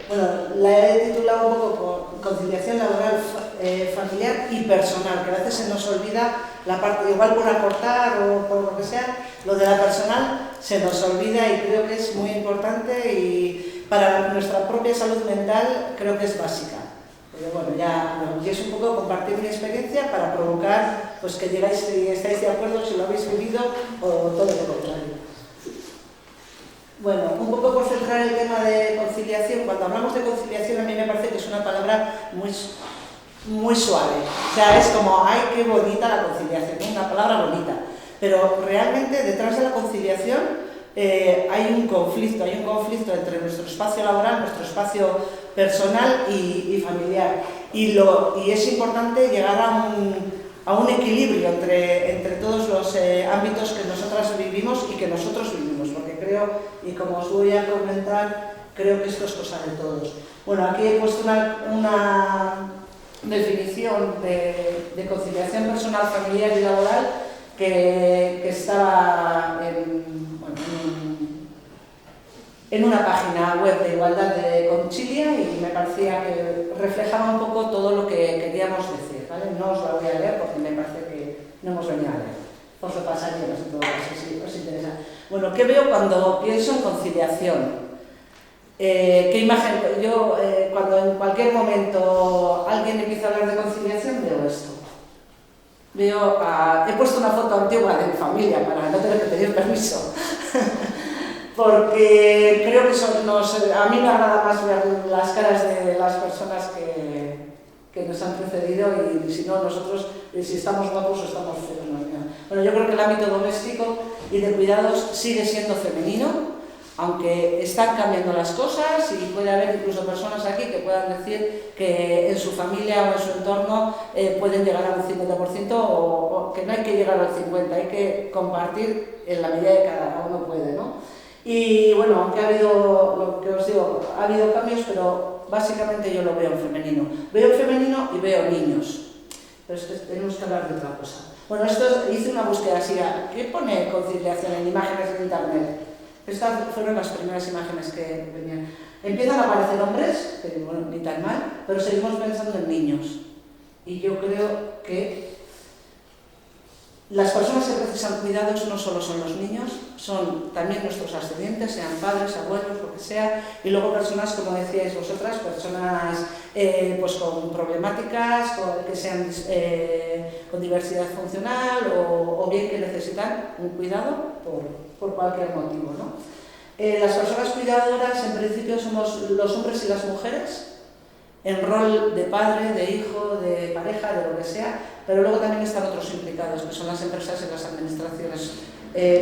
bueno, la he titulado un poco por conciliación laboral, familiar y personal, que a veces se nos olvida la parte, igual por aportar o por lo que sea, lo de la personal se nos olvida y creo que es muy importante y para nuestra propia salud mental creo que es básica. Pero bueno, y es un poco compartir mi experiencia para provocar pues, que llegáis y estáis de acuerdo si lo habéis vivido o todo lo contrario. Bueno, un poco por centrar el tema de conciliación, cuando hablamos de conciliación a mí me parece que es una palabra muy suave. O sea, es como, ¡ay, qué bonita la conciliación! Una palabra bonita. Pero realmente detrás de la conciliación hay un conflicto entre nuestro espacio laboral, nuestro espacio personal y familiar. Y es importante llegar a un equilibrio entre todos los ámbitos que nosotras vivimos y que nosotros vivimos, porque creo, y como os voy a comentar, creo que esto es cosa de todos. Bueno, aquí he puesto una definición de conciliación personal, familiar y laboral que estaba en una página web de Igualdad de Conchilia y me parecía que reflejaba un poco todo lo que queríamos decir, ¿vale? No os la voy a leer porque me parece que no hemos venido a leer. Os lo pasaríamos en todo caso, si os interesa. Bueno, ¿qué veo cuando pienso en conciliación? ¿Qué imagen? Yo, cuando en cualquier momento alguien empieza a hablar de conciliación, veo esto. He puesto una foto antigua de mi familia para no tener que pedir permiso. Porque creo que a mí me agrada más ver las caras de las personas que nos han precedido y si no, nosotros, si estamos guapos o estamos feos. Bueno, yo creo que el ámbito doméstico y de cuidados sigue siendo femenino, aunque están cambiando las cosas y puede haber incluso personas aquí que puedan decir que en su familia o en su entorno pueden llegar al 50% o que no hay que llegar al 50%, hay que compartir en la medida que cada uno puede, ¿no? Y bueno, aunque ha habido, lo que os digo, ha habido cambios, pero básicamente yo lo veo en femenino. Veo en femenino y veo niños. Pero es que tenemos que hablar de otra cosa. Bueno, hice una búsqueda así. ¿Qué pone conciliación en imágenes de internet? Estas fueron las primeras imágenes que venían. Empiezan a aparecer hombres, que bueno, ni tan mal, pero seguimos pensando en niños. Y yo creo que las personas que precisan cuidados no solo son los niños, son también nuestros ascendientes, sean padres, abuelos, lo que sea, y luego personas, como decíais vosotras, personas pues con problemáticas, que sean con diversidad funcional o bien que necesitan un cuidado por cualquier motivo, ¿no? Las personas cuidadoras, en principio, somos los hombres y las mujeres, en rol de padre, de hijo, de pareja, de lo que sea, pero luego también están otros implicados, que son las empresas y las administraciones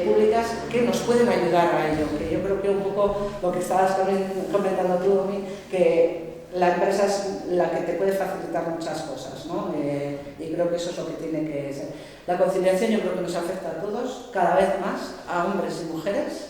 públicas, que nos pueden ayudar a ello. Que yo creo que un poco lo que estabas también comentando tú, Domi, que la empresa es la que te puede facilitar muchas cosas, ¿no? Y creo que eso es lo que tiene que ser. La conciliación yo creo que nos afecta a todos, cada vez más, a hombres y mujeres.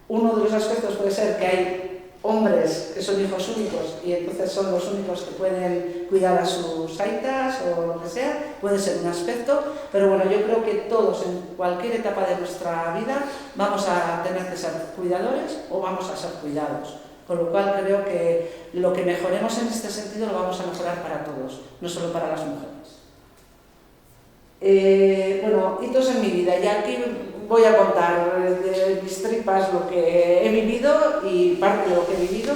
Uno de los aspectos puede ser que hay hombres que son hijos únicos y entonces son los únicos que pueden cuidar a sus aitas o lo que sea, puede ser un aspecto, pero bueno, yo creo que todos en cualquier etapa de nuestra vida vamos a tener que ser cuidadores o vamos a ser cuidados, con lo cual creo que lo que mejoremos en este sentido lo vamos a mejorar para todos, no solo para las mujeres. Bueno, hitos en mi vida, y aquí voy a contar de mis tripas lo que he vivido y parte de lo que he vivido.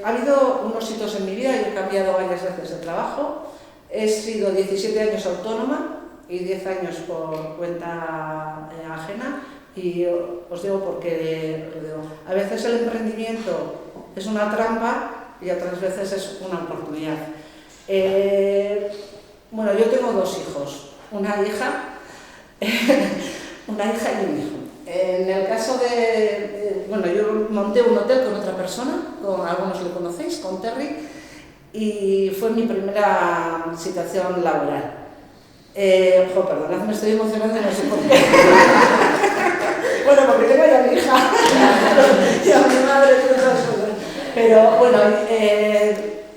Ha habido unos hitos en mi vida, yo he cambiado varias veces de trabajo, he sido 17 años autónoma y 10 años por cuenta ajena, y os digo porque a veces el emprendimiento es una trampa y otras veces es una oportunidad. Bueno, yo tengo 2 hijos, una hija y un hijo. En el caso de... Bueno, yo monté un hotel con otra persona, con algunos le conocéis, con Terry, y fue mi primera situación laboral. Perdonad, me estoy emocionando y no sé por qué. Bueno, porque tengo ya a mi hija y a mi madre y otras cosas. Pero bueno,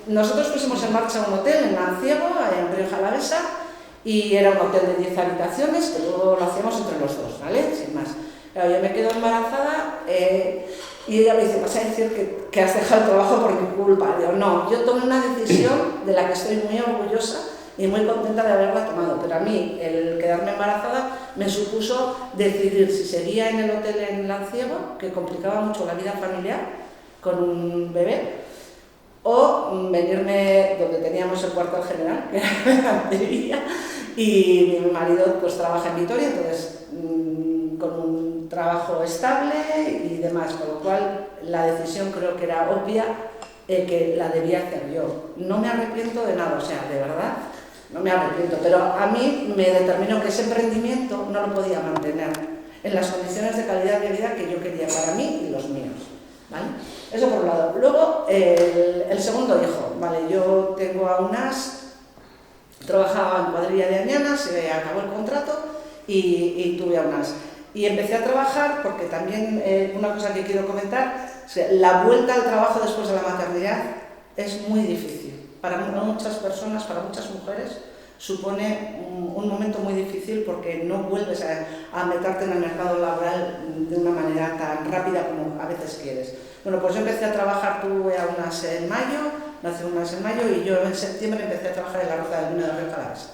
nosotros pusimos en marcha un hotel en Manciego, en Rioja Alavesa, y era un hotel de 10 habitaciones, que luego lo hacíamos entre los dos, ¿vale? Sin más. Claro, yo me quedo embarazada y ella me dice, vas a decir que has dejado el trabajo por mi culpa. Digo, no, yo tomé una decisión de la que estoy muy orgullosa y muy contenta de haberla tomado, pero a mí el quedarme embarazada me supuso decidir si seguía en el hotel en Lanciego, que complicaba mucho la vida familiar con un bebé, o venirme donde teníamos el cuartel general, que era Antevilla, y mi marido pues trabaja en Vitoria, entonces con un trabajo estable y demás, con lo cual la decisión creo que era obvia, que la debía hacer yo. No me arrepiento de nada, o sea, de verdad, no me arrepiento, pero a mí me determinó que ese emprendimiento no lo podía mantener en las condiciones de calidad de vida que yo quería para mí y los míos, ¿vale? Eso por un lado. Luego, el segundo hijo, ¿vale? Yo tengo a unas, trabajaba en cuadrilla de Añana, se acabó el contrato y tuve a unas. Y empecé a trabajar porque también, una cosa que quiero comentar, la vuelta al trabajo después de la maternidad es muy difícil. Para muchas personas, para muchas mujeres, supone un momento muy difícil porque no vuelves a meterte en el mercado laboral de una manera tan rápida como a veces quieres. Bueno, pues yo empecé a trabajar, tuve a unas en mayo, nací unas en mayo y yo en septiembre empecé a trabajar en la Ruta del Vino de Rioja Alavesa.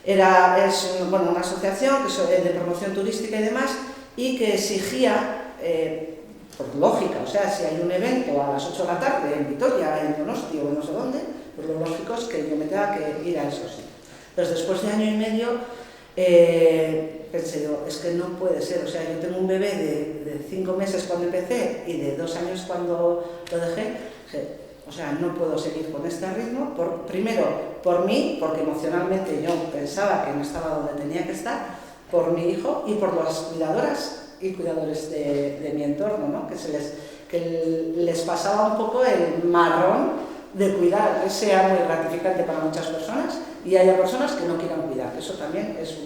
Es una asociación de promoción turística y demás y que exigía, por lógica, o sea, si hay un evento a las 8 de la tarde en Vitoria, en Donosti o en no sé dónde, pues lo lógico es que yo me tenga que ir a esos sitios. Entonces, después de año y medio, pensé yo, es que no puede ser, o sea, yo tengo un bebé de 5 meses cuando empecé y de 2 años cuando lo dejé, o sea, no puedo seguir con este ritmo, primero por mí, porque emocionalmente yo pensaba que no estaba donde tenía que estar, por mi hijo y por las cuidadoras y cuidadores de mi entorno, ¿no? que les pasaba un poco el marrón de cuidar, que sea muy gratificante para muchas personas y haya personas que no quieran cuidar, eso también es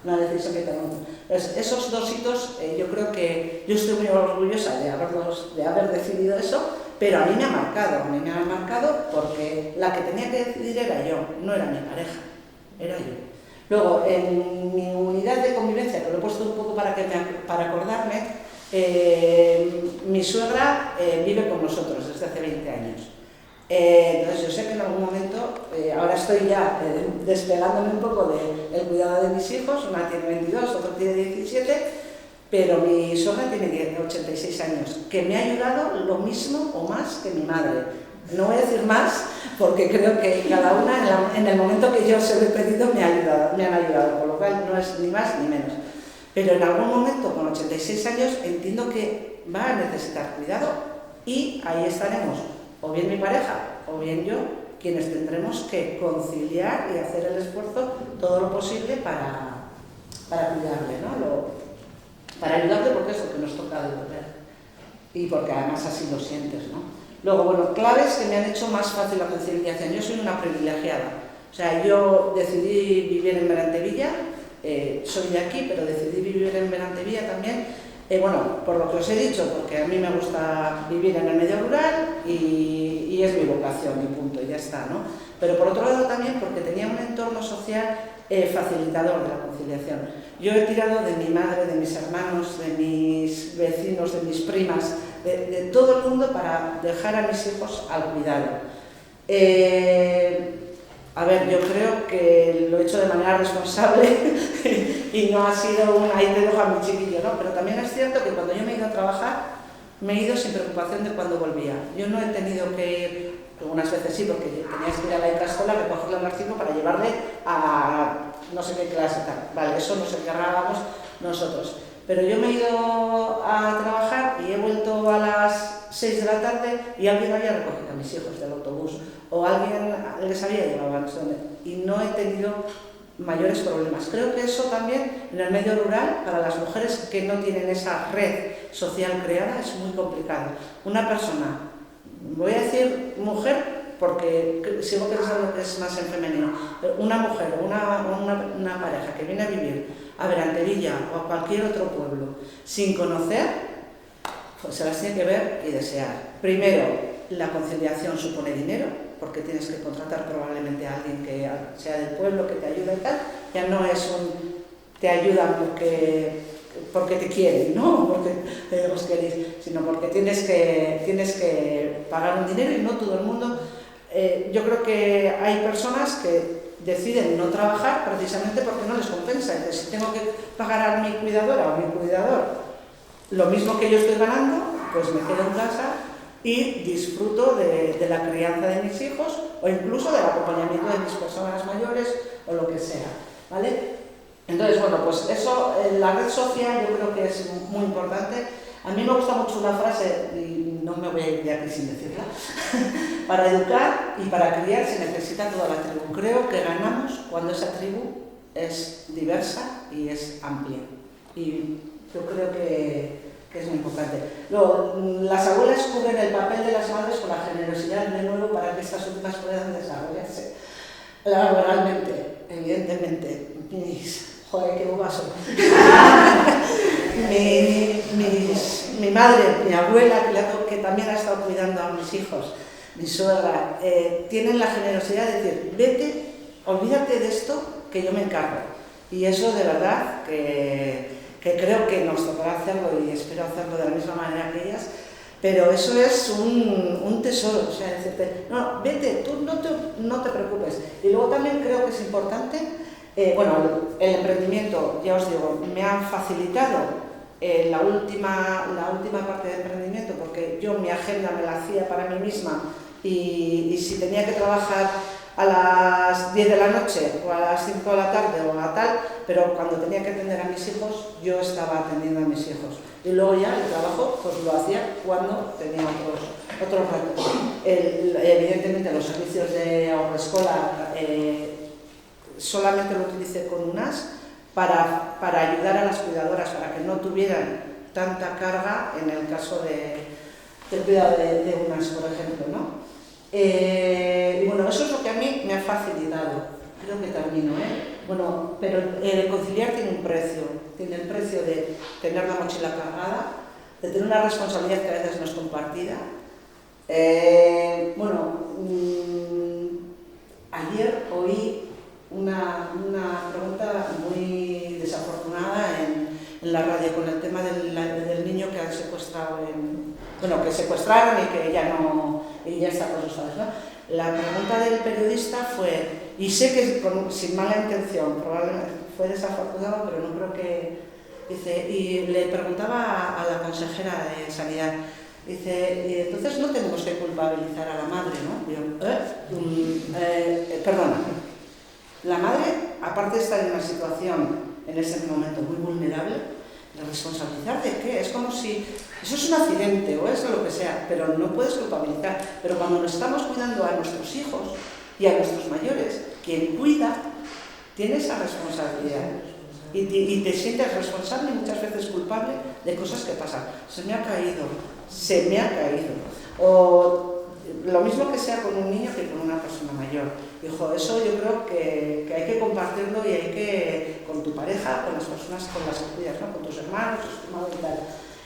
una decisión que tenemos. Esos dos hitos, yo creo que yo estoy muy orgullosa de haber decidido eso, pero a mí me ha marcado porque la que tenía que decidir era yo, no era mi pareja, era yo. Luego, en mi unidad de convivencia, que lo he puesto un poco para acordarme, mi suegra vive con nosotros desde hace 20 años. Entonces yo sé que en algún momento, ahora estoy ya despegándome un poco del cuidado de mis hijos, una tiene 22, otro tiene 17, pero mi suegra tiene 86 años, que me ha ayudado lo mismo o más que mi madre. No voy a decir más, porque creo que cada una, en el momento que yo se lo he pedido, me han ayudado, con lo cual no es ni más ni menos. Pero en algún momento, con 86 años, entiendo que va a necesitar cuidado y ahí estaremos, o bien mi pareja, o bien yo, quienes tendremos que conciliar y hacer el esfuerzo todo lo posible para cuidarle, ¿no? Para ayudarle porque es lo que nos toca devolver y porque además así lo sientes, ¿no? Luego, bueno, claves que me han hecho más fácil la conciliación. Yo soy una privilegiada, o sea, yo decidí vivir en Berantevilla, soy de aquí, pero decidí vivir en Berantevilla también, por lo que os he dicho, porque a mí me gusta vivir en el medio rural y es mi vocación y punto, y ya está, ¿no? Pero por otro lado también porque tenía un entorno social facilitador de la conciliación. Yo he tirado de mi madre, de mis hermanos, de mis vecinos, de mis primas, de todo el mundo para dejar a mis hijos al cuidado. Yo creo que lo he hecho de manera responsable y no ha sido ahí te dejo a mi chiquillo, ¿no? Pero también es cierto que cuando yo me he ido a trabajar, me he ido sin preocupación de cuándo volvía. Yo no he tenido que ir, algunas veces sí, porque tenías que ir a la Icastola, recogerle al archivo para llevarle a no sé qué clase tal. Vale, eso nos encargábamos nosotros. Pero yo me he ido a trabajar y he vuelto a las 6 de la tarde y alguien había recogido a mis hijos del autobús o alguien les había llevado a no sé dónde. Y no he tenido mayores problemas. Creo que eso también en el medio rural, para las mujeres que no tienen esa red social creada, es muy complicado. Una persona, voy a decir mujer porque sigo pensando que es más en femenino, pero una mujer o una pareja que viene a vivir a Berantevilla o a cualquier otro pueblo sin conocer, pues se las tiene que ver y desear. Primero, la conciliación supone dinero, porque tienes que contratar probablemente a alguien que sea del pueblo, que te ayude y tal. Ya no es te ayudan porque te quieren, ¿no? Porque os queréis, sino porque tienes que pagar un dinero y no todo el mundo. Yo creo que hay personas que deciden no trabajar precisamente porque no les compensa. Entonces, si tengo que pagar a mi cuidadora o a mi cuidador lo mismo que yo estoy ganando, pues me quedo en casa y disfruto de la crianza de mis hijos o incluso del acompañamiento de mis personas mayores o lo que sea, ¿vale? Entonces, bueno, pues eso, la red social yo creo que es muy importante. A mí me gusta mucho una frase, y no me voy a ir de aquí sin decirla, para educar y para criar se necesita toda la tribu. Creo que ganamos cuando esa tribu es diversa y es amplia. Y yo creo que es muy importante. Luego, las abuelas cubren el papel de las madres con la generosidad de nuevo para que estas últimas puedan desarrollarse laboralmente, evidentemente. Joder, qué bobazo. Mi madre, mi abuela, que también ha estado cuidando a mis hijos, mi suegra, tienen la generosidad de decir, vete, olvídate de esto, que yo me encargo. Y eso de verdad que creo que nos tocará hacerlo y espero hacerlo de la misma manera que ellas, pero eso es un tesoro, o sea, decirte, no, vete, tú no te preocupes. Y luego también creo que es importante, bueno, el emprendimiento, ya os digo, me han facilitado la última parte del emprendimiento, porque yo mi agenda me la hacía para mí misma y si tenía que trabajar a las 10 de la noche o a las 5 de la tarde o a tal, pero cuando tenía que atender a mis hijos, yo estaba atendiendo a mis hijos. Y luego ya el trabajo pues lo hacía cuando tenía otros retos. Evidentemente los servicios de ahorroescola solamente lo utilicé con UNAS para ayudar a las cuidadoras, para que no tuvieran tanta carga en el caso del cuidado de UNAS, por ejemplo, ¿no? Y bueno, eso es lo que a mí me ha facilitado. Creo que termino, Bueno, pero conciliar tiene un precio. Tiene el precio de tener la mochila cargada, de tener una responsabilidad que a veces no es compartida. Ayer oí una pregunta muy desafortunada en la radio con el tema del niño que han secuestrado que secuestraron y que ya está con sus padres, ¿no? La pregunta del periodista fue, y sé que sin mala intención, probablemente fue desafortunado, pero no creo que... Dice, y le preguntaba a la consejera de Sanidad, dice, entonces no tenemos que culpabilizar a la madre, ¿no? Perdona, la madre, aparte de estar en una situación en ese momento muy vulnerable, ¿la responsabilidad de qué? Es como si eso es un accidente o es lo que sea, pero no puedes culpabilizar. Pero cuando nos estamos cuidando a nuestros hijos y a nuestros mayores, quien cuida tiene esa responsabilidad y te sientes responsable y muchas veces culpable de cosas que pasan. Se me ha caído. O lo mismo que sea con un niño que con una persona mayor. Hijo, eso yo creo que hay que compartirlo y hay que, con tu pareja, con las personas con las que cuidas, ¿no? Con tus hermanos, tus madres y tal.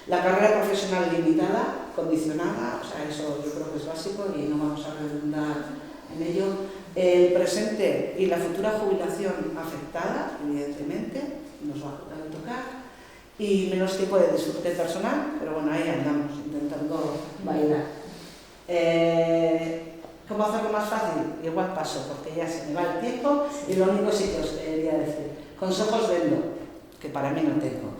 La carrera profesional limitada, condicionada, o sea, eso yo creo que es básico y no vamos a redundar en ello. El presente y la futura jubilación afectada, evidentemente, nos va a tocar. Y menos tiempo de disfrute personal, pero bueno, ahí andamos, intentando bailar. ¿Cómo hacerlo más fácil? Igual paso, porque ya se me va el tiempo y lo único sí que os quería decir. Consejos vendo, que para mí no tengo.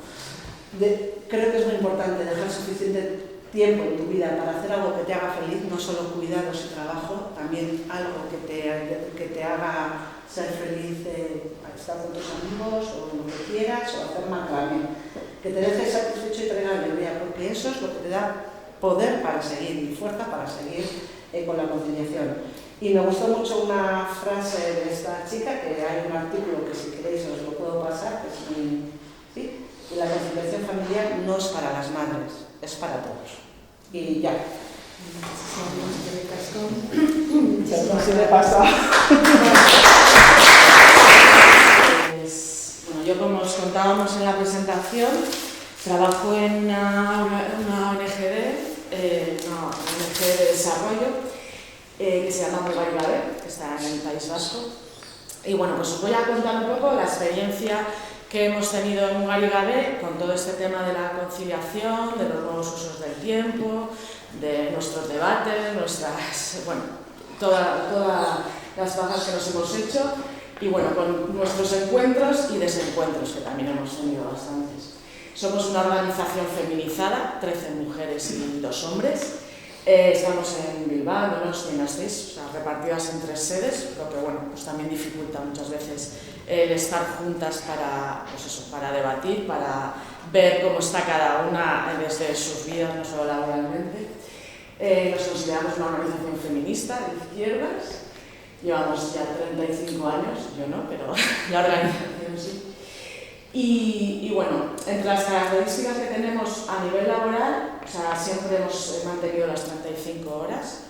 Creo que es muy importante dejar suficiente tiempo en tu vida para hacer algo que te haga feliz, no solo cuidados y trabajo, también algo que te haga ser feliz, estar con tus amigos o lo que quieras, o hacer macramé. Que te dejes satisfecho y tener alegría, porque eso es lo que te da poder para seguir y fuerza para seguir con la conciliación. Y me gustó mucho una frase de esta chica, que hay un artículo que si queréis os lo puedo pasar, que es muy... ¿sí? Y la conciliación familiar no es para las madres, es para todos. Y ya. Perdón si me pasa. Bueno, yo, como os contábamos en la presentación, trabajo en una ONG de desarrollo que se llama Ugari Gabe, que está en el País Vasco. Y bueno, pues os voy a contar un poco la experiencia que hemos tenido en Ugari Gabe con todo este tema de la conciliación, de los nuevos usos del tiempo, de nuestros debates, todas las bajas que nos hemos hecho, y bueno, con nuestros encuentros y desencuentros, que también hemos tenido bastantes. Somos una organización feminizada, 13 mujeres y 2 hombres. Estamos en Bilbao, Donosti y Gasteiz, o sea, repartidas en 3 sedes, lo que bueno, pues también dificulta muchas veces el estar juntas para debatir, para ver cómo está cada una desde sus vidas, no solo laboralmente. Nos consideramos una organización feminista de izquierdas, llevamos ya 35 años, yo no, pero la organización sí. Y bueno, entre las características que tenemos a nivel laboral, o sea, siempre hemos mantenido las 35 horas,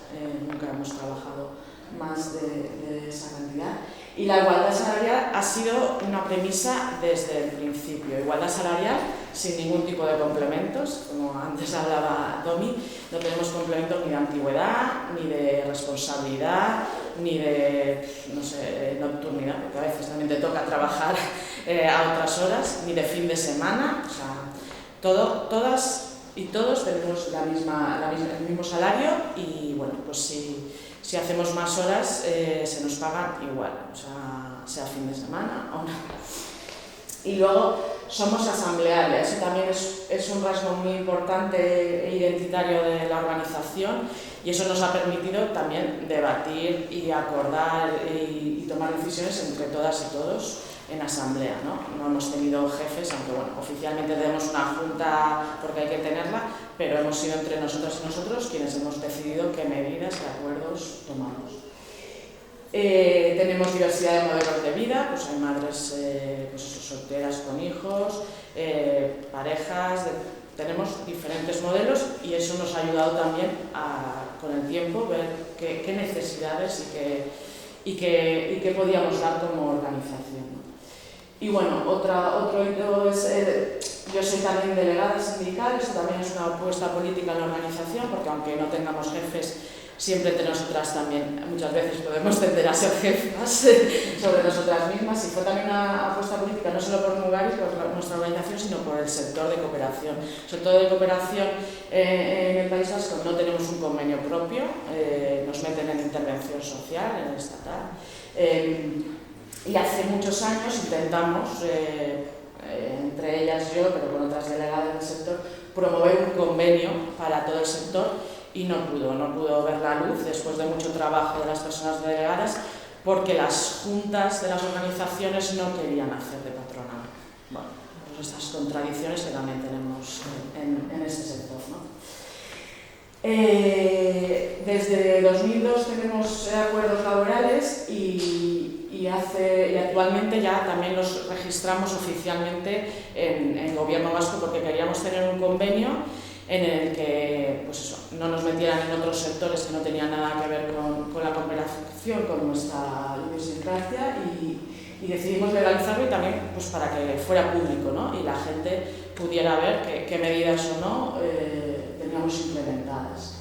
nunca hemos trabajado más de esa cantidad. Y la igualdad salarial ha sido una premisa desde el principio. Igualdad salarial sin ningún tipo de complementos, como antes hablaba Domi, no tenemos complementos ni de antigüedad, ni de responsabilidad, ni de, no sé, nocturnidad, porque a veces también te toca trabajar a otras horas, ni de fin de semana, o sea, todas y todos tenemos el mismo salario y bueno, pues si hacemos más horas se nos pagan igual, o sea fin de semana o no. Y luego somos asamblearias, eso también es un rasgo muy importante e identitario de la organización, y eso nos ha permitido también debatir y acordar y tomar decisiones entre todas y todos en asamblea, ¿no? No hemos tenido jefes, aunque bueno, oficialmente tenemos una junta porque hay que tenerla, pero hemos sido entre nosotras y nosotros quienes hemos decidido qué medidas y acuerdos tomamos. Tenemos diversidad de modelos de vida, pues hay madres solteras con hijos, parejas, tenemos diferentes modelos, y eso nos ha ayudado también con el tiempo ver qué necesidades y qué podíamos dar como organización. Y bueno, otro hito es, yo soy también delegada sindical, eso también es una apuesta política en la organización, porque aunque no tengamos jefes, siempre entre nosotras también muchas veces podemos tender a ser jefas sobre nosotras mismas, y fue también una apuesta política no solo por Ugari, por nuestra organización, sino por el sector de cooperación. El sector de cooperación en el País Vasco no tenemos un convenio propio, nos meten en intervención social, en el estatal. Y hace muchos años intentamos, entre ellas yo, pero con otras delegadas del sector, promover un convenio para todo el sector, y no pudo ver la luz después de mucho trabajo de las personas delegadas, porque las juntas de las organizaciones no querían hacer de patronal. Bueno, pues estas contradicciones que también tenemos en este sector, ¿no? Desde 2002 tenemos acuerdos laborales y actualmente ya también los registramos oficialmente en Gobierno Vasco, porque queríamos tener un convenio en el que no nos metieran en otros sectores que no tenían nada que ver con la cooperación, con nuestra idiosincrasia, y decidimos legalizarlo, y también pues, para que fuera público, ¿no? Y la gente pudiera ver qué medidas o no teníamos implementadas.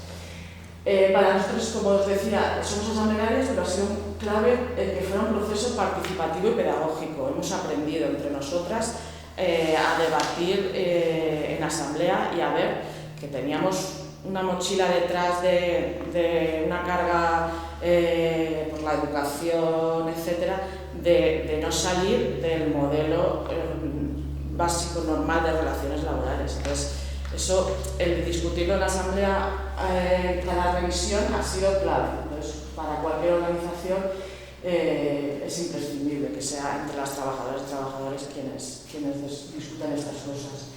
Para nosotros, como os decía, somos asamblearias, pero ha sido clave el que fuera un proceso participativo y pedagógico. Hemos aprendido entre nosotras a debatir en asamblea y a ver que teníamos una mochila detrás de una carga por la educación, etcétera, de no salir del modelo básico normal de relaciones laborales. Entonces, eso, el discutirlo en la asamblea, cada revisión ha sido clave. Entonces, para cualquier organización es imprescindible que sea entre las trabajadoras y trabajadores quienes discutan estas cosas.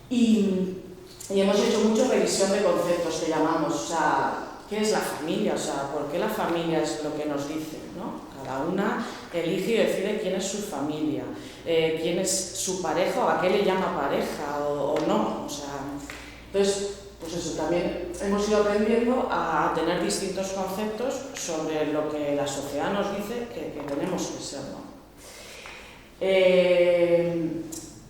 Y hemos hecho mucho revisión de conceptos, que llamamos, o sea, ¿qué es la familia? O sea, ¿por qué la familia es lo que nos dice, ¿no? Cada una elige y decide quién es su familia, quién es su pareja o a qué le llama pareja o no. O sea, entonces, pues eso, también hemos ido aprendiendo a tener distintos conceptos sobre lo que la sociedad nos dice que tenemos que ser, ¿no?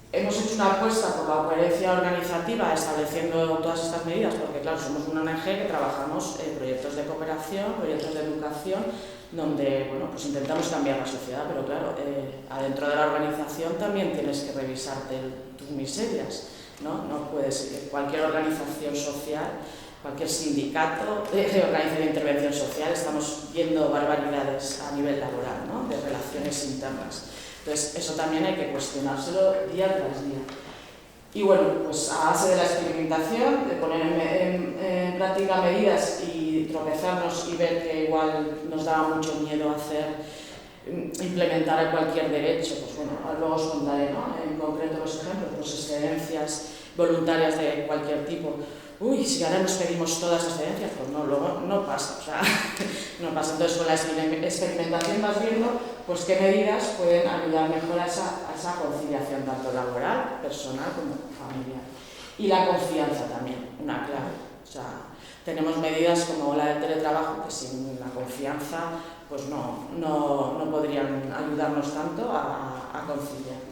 Hemos hecho una apuesta por la coherencia organizativa estableciendo todas estas medidas, porque claro, somos una ONG que trabajamos en proyectos de cooperación, proyectos de educación, donde bueno, pues intentamos cambiar la sociedad, pero claro, adentro de la organización también tienes que revisarte tus miserias, ¿no? No puedes, cualquier organización social, cualquier sindicato de organización de intervención social, estamos viendo barbaridades a nivel laboral, ¿no? De relaciones internas. Entonces, eso también hay que cuestionárselo día tras día. Y bueno, pues a base de la experimentación, de poner en práctica medidas y tropezarnos y ver que igual nos daba mucho miedo implementar cualquier derecho, pues bueno, luego os contaré, ¿no? En concreto los ejemplos, pues excedencias voluntarias de cualquier tipo. Uy, si ahora nos pedimos todas las excedencias, pues no, luego no pasa, o sea, no pasa. Entonces con la experimentación vas viendo pues qué medidas pueden ayudar mejor a esa conciliación tanto laboral, personal como familiar. Y la confianza también, una clave. O sea, tenemos medidas como la del teletrabajo que sin la confianza pues no podrían ayudarnos tanto a conciliar.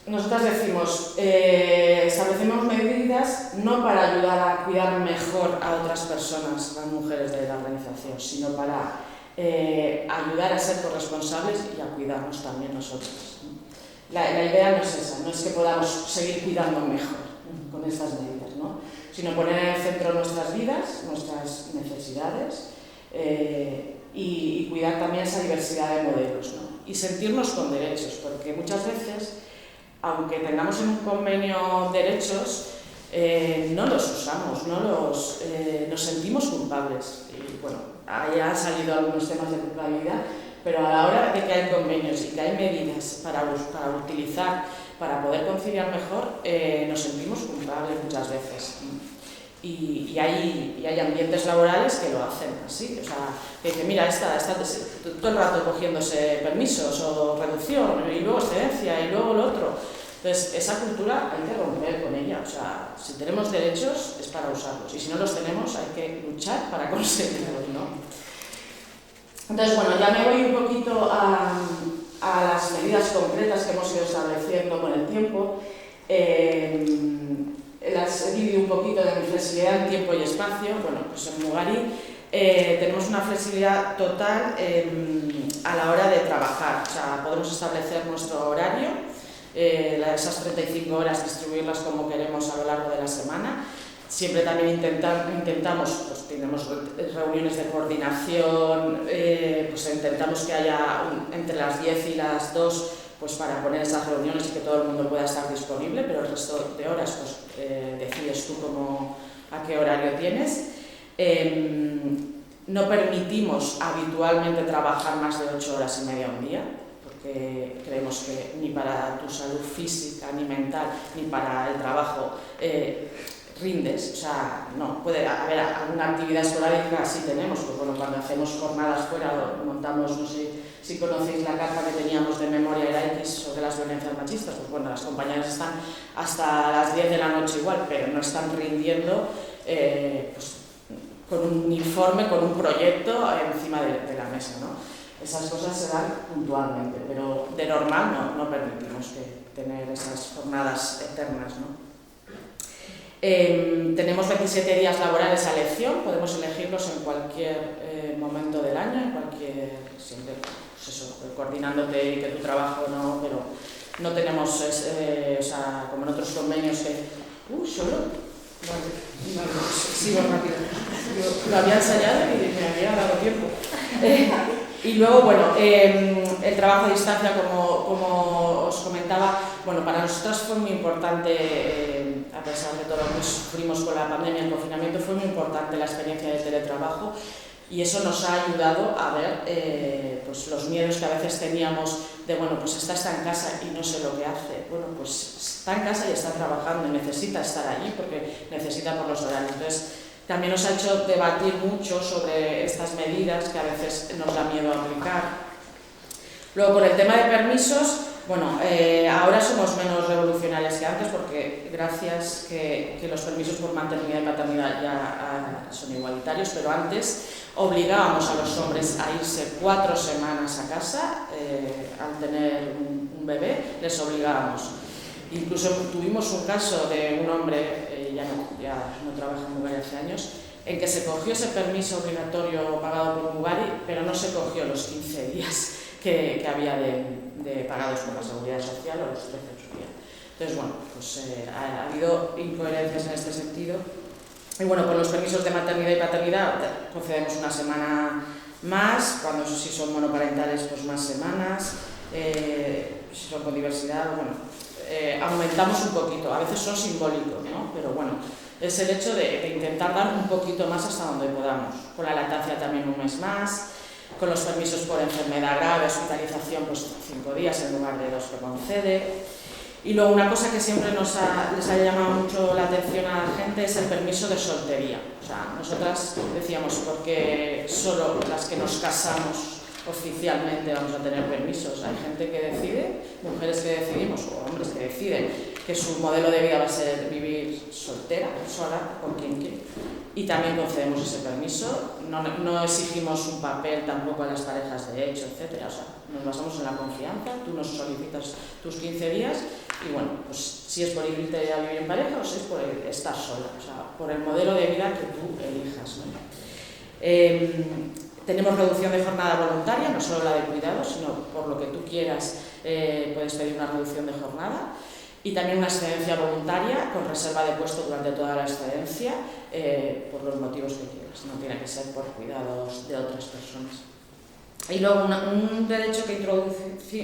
Nosotras decimos, establecemos medidas no para ayudar a cuidar mejor a otras personas, las mujeres de la organización, sino para ayudar a ser corresponsables y a cuidarnos también nosotros. La idea no es esa, no es que podamos seguir cuidando mejor con estas medidas, ¿no? Sino poner en el centro nuestras vidas, nuestras necesidades y cuidar también esa diversidad de modelos, ¿no? Y sentirnos con derechos, porque muchas veces, aunque tengamos en un convenio derechos, no los usamos, nos sentimos culpables. Y bueno, ahí han salido algunos temas de culpabilidad, pero a la hora de que hay convenios y que hay medidas para utilizar, para poder conciliar mejor, nos sentimos culpables muchas veces. Y hay ambientes laborales que lo hacen así, o sea, que dicen, mira, está todo el rato cogiéndose permisos o reducción y luego excedencia y luego lo otro. Entonces, esa cultura hay que romper con ella, o sea, si tenemos derechos es para usarlos y si no los tenemos hay que luchar para conseguirlos, ¿no? Entonces, bueno, ya me voy un poquito a las medidas concretas que hemos ido estableciendo con el tiempo. Las he dividido un poquito de mi flexibilidad en tiempo y espacio. Bueno, pues en Mugari tenemos una flexibilidad total a la hora de trabajar. O sea, podemos establecer nuestro horario, esas 35 horas distribuirlas como queremos a lo largo de la semana. Siempre también intentamos, pues tenemos reuniones de coordinación, pues intentamos que haya entre las 10 y las 2 pues para poner esas reuniones y que todo el mundo pueda estar disponible, pero el resto de horas pues decides tú a qué horario tienes. No permitimos habitualmente trabajar más de 8 horas y media un día, porque creemos que ni para tu salud física, ni mental, ni para el trabajo rindes, o sea, no, puede haber alguna actividad esporádica, sí tenemos, pues bueno, cuando hacemos jornadas fuera, montamos, no sé si conocéis la carta que teníamos de Memoria Era X sobre las violencias machistas, pues bueno, las compañeras están hasta las 10 de la noche igual, pero no están rindiendo pues, con un informe, con un proyecto encima de la mesa, ¿no? Esas cosas se dan puntualmente, pero de normal no permitimos tener esas jornadas eternas, ¿no? Tenemos 27 días laborales a elección, podemos elegirlos en cualquier momento del año, siempre pues eso, coordinándote y que tu trabajo no, pero no tenemos, o sea, como en otros convenios que, solo, sigo rápido, lo había ensayado y me había dado tiempo. Y luego, bueno, el trabajo a distancia, como os comentaba, bueno, para nosotros fue muy importante, a pesar de todo lo que sufrimos con la pandemia, el confinamiento, fue muy importante la experiencia del teletrabajo y eso nos ha ayudado a ver pues los miedos que a veces teníamos de, bueno, pues está en casa y no sé lo que hace. Bueno, pues está en casa y está trabajando y necesita estar allí porque necesita por los horarios. Entonces, también nos ha hecho debatir mucho sobre estas medidas que a veces nos da miedo aplicar. Luego, con el tema de permisos, bueno, ahora somos menos revolucionarias que antes porque gracias que los permisos por maternidad y paternidad ya son igualitarios, pero antes obligábamos a los hombres a irse 4 semanas a casa al tener un bebé, les obligábamos. Incluso tuvimos un caso de un hombre, ya no trabaja en Mugari hace años, en que se cogió ese permiso obligatorio pagado por Mugari, pero no se cogió los 15 días que había de pagados por la Seguridad Social o los 13 días. Entonces, bueno, pues ha habido incoherencias en este sentido. Y bueno, con los permisos de maternidad y paternidad concedemos una semana más, cuando si son monoparentales, pues más semanas, si son con diversidad, bueno, aumentamos un poquito, a veces son simbólicos, ¿no? Pero bueno, es el hecho de intentar dar un poquito más hasta donde podamos. Con la lactancia también un mes más, con los permisos por enfermedad grave, hospitalización, pues 5 días en lugar de 2 que concede. Y luego una cosa que siempre les ha llamado mucho la atención a la gente es el permiso de soltería. O sea, nosotras decíamos, porque solo las que nos casamos oficialmente vamos a tener permisos. Hay gente que decide, mujeres que decidimos, o hombres que deciden que su modelo de vida va a ser vivir soltera, sola, con quien quiere. Y también concedemos ese permiso. No exigimos un papel tampoco a las parejas de hecho, etc. O sea, nos basamos en la confianza, tú nos solicitas tus 15 días y bueno, pues si es por irte a vivir en pareja o si es por estar sola, o sea, por el modelo de vida que tú elijas, ¿no? Tenemos reducción de jornada voluntaria, no solo la de cuidados, sino por lo que tú quieras puedes pedir una reducción de jornada. Y también una excedencia voluntaria con reserva de puesto durante toda la excedencia por los motivos que quieras, no tiene que ser por cuidados de otras personas. Y luego un derecho que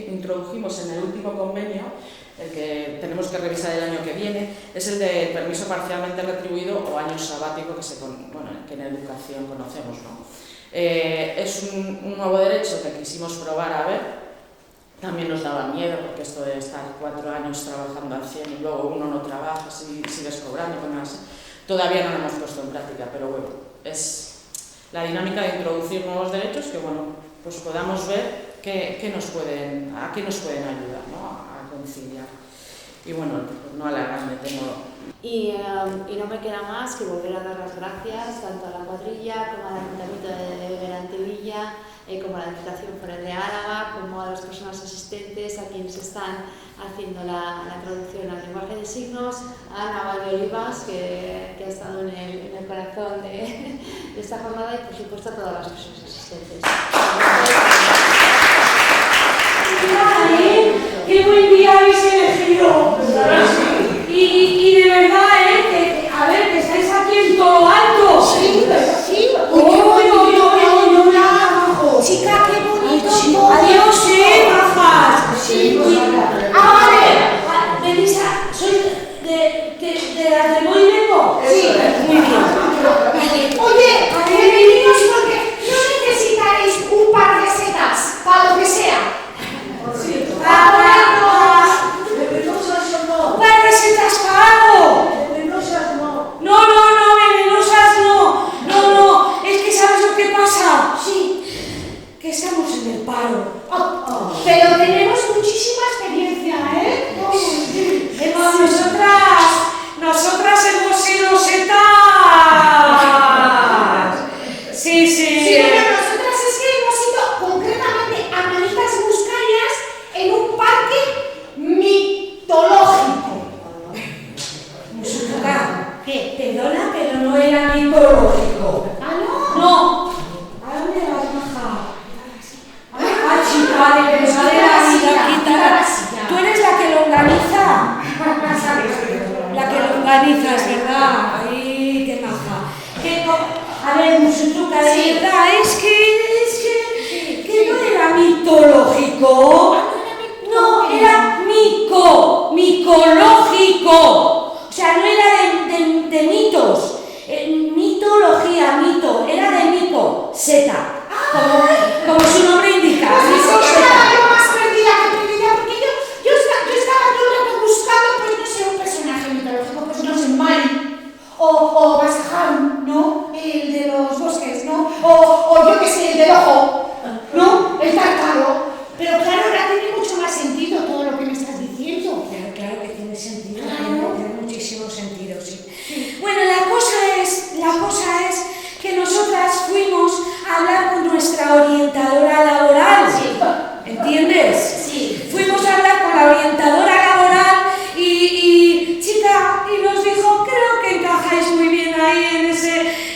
introdujimos en el último convenio, el que tenemos que revisar el año que viene, es el de permiso parcialmente retribuido o año sabático que en educación conocemos, ¿no? Es un nuevo derecho que quisimos probar a ver. También nos daba miedo porque esto de estar 4 años trabajando al 100 y luego uno no trabaja, sigues cobrando, todavía no lo hemos puesto en práctica, pero bueno, es la dinámica de introducir nuevos derechos que bueno, pues podamos ver a qué nos pueden ayudar, ¿no? A conciliar. Y bueno, pues no alargarme, Y no me queda más que volver a dar las gracias tanto a la cuadrilla como al Ayuntamiento de Berantevilla, como a la Diputación Foral de Álava, como a las personas asistentes, a quienes están haciendo la traducción al lenguaje de signos, a Ana Valdeolivas, que ha estado en el corazón de esta jornada, y por supuesto a todas las personas asistentes. ¡Qué buen día habéis elegido! Y de verdad, a ver, que estáis aquí en todo lo alto. Sí. Chica, qué bonito. Adiós, majas. Sí, vale. Melissa, ¿sois de las de movimiento? Sí. Muy bien. Oye, bienvenidos porque no necesitaréis un par de setas para lo que sea. Sí. ¿Un par de setas para algo? Venenosas no. No, venenosas no. Es que ¿sabes lo que pasa? Sí. Que estamos en el paro. Pero tenemos muchísima experiencia, ¿eh? Nosotras hemos sido setas. Sí. Sí, pero nosotras es que hemos ido concretamente a Manitas Buscañas en un parque mitológico. ¿Qué? Perdona, pero no era mitológico. ¿Ah, no? No. ¿A dónde vas, maja? Chica, de verdad de la vida, quítala. Tú eres la que lo organiza. La que lo organiza, es verdad. Ay, qué maja. A ver, Musutruca, de verdad, es que no era mitológico. No, era micológico. O sea, no era de mitos. Mitología, mito, era de mico, seta. Como su nombre indica. Estaba yo más perdida que perdida porque yo estaba todo el rato buscando, pues no sé, un personaje mitológico, pues no sé, Mari o Basaján, ¿no? ojo, ¿no? El tártaro. Pero claro, ahora tiene mucho más sentido todo lo que me estás diciendo. Claro que tiene sentido, Claro. tiene muchísimo sentido, sí. Bueno, la cosa es que nosotras fuimos a hablar con nuestra orientadora laboral. ¿Entiendes? Sí. Fuimos a hablar con la orientadora laboral y chica, y nos dijo, creo que encajáis muy bien ahí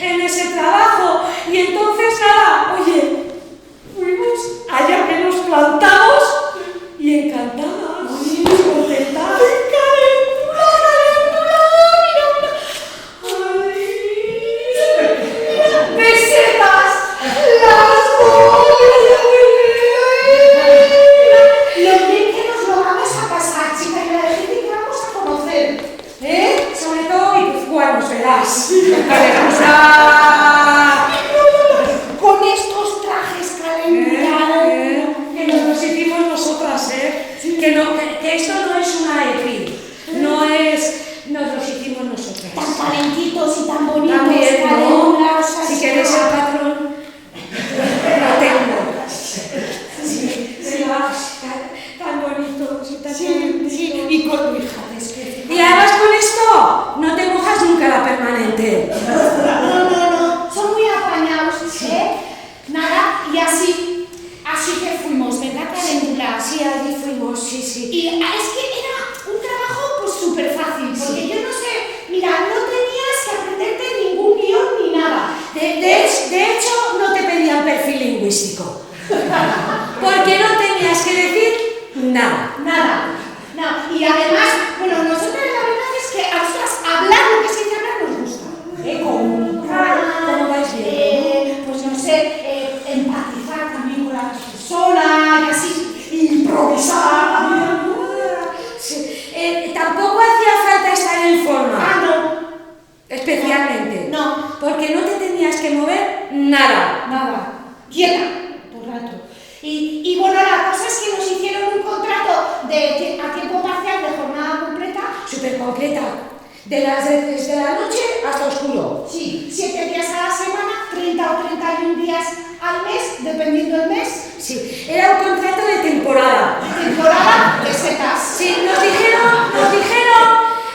en ese trabajo. Y entonces nada, oye, fuimos allá que nos plantamos y encantadas, contentas. ¡Pesetas! ¡Las lo bien que nos lo vamos a pasar, chica, y la gente que vamos a conocer. Sobre todo guipuzcoanos, verás. Que les gusta. Con estos trajes calentados. Que nos los hicimos nosotras, que esto no es una EPI, nos los hicimos nosotras. Tan calentitos y tan bonitos. También, ¿no? caléndulas, Si así. queréis el patrón, lo tengo. Tan bonitos y tan Sí, y con mi hija Y además con esto no te mojas nunca la permanente. No, son muy apañados, Nada, y así que fuimos, ¿verdad, caléndulas? Sí, allí fuimos, sí. Y es que era un trabajo pues súper fácil, porque yo no sé, mira, no tenías que aprenderte ningún guión ni nada. De hecho, no te pedían perfil lingüístico. Porque no tenías que decir nada. Nada. No. Y además, bueno, nosotros la verdad es que a nosotras hablar lo que se dice hablar nos gusta. ¿Cómo vais bien? Pues no sé, empatizar también con la persona y así, improvisar. Sí. Tampoco hacía falta estar en forma. No. Especialmente. No. Porque no te tenías que mover nada. Nada. Quieta, todo el rato. Y bueno, la cosa es que nos hicieron un contrato a tiempo parcial de jornada completa. Súper concreta. Desde la noche hasta oscuro. Sí, 7 días a la semana, 30 o 31 días al mes, dependiendo del mes. Sí, era un contrato de temporada. Temporada de setas. Sí, nos dijeron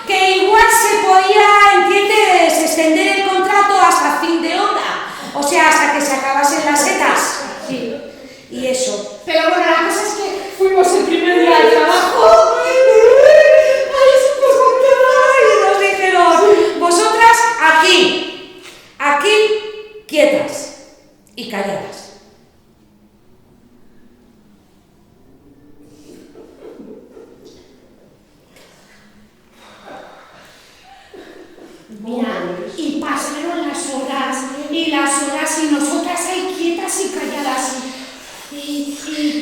que igual se podía, ¿entiendes?, extender el contrato hasta fin de onda. O sea, hasta que se acabasen las setas. Sí. Y eso. Pero bueno, la cosa es que fuimos el primer día de trabajo. Y nos dijeron, vosotras aquí, quietas y calladas. Mira, y pasaron las horas y nosotras ahí quietas y calladas. Y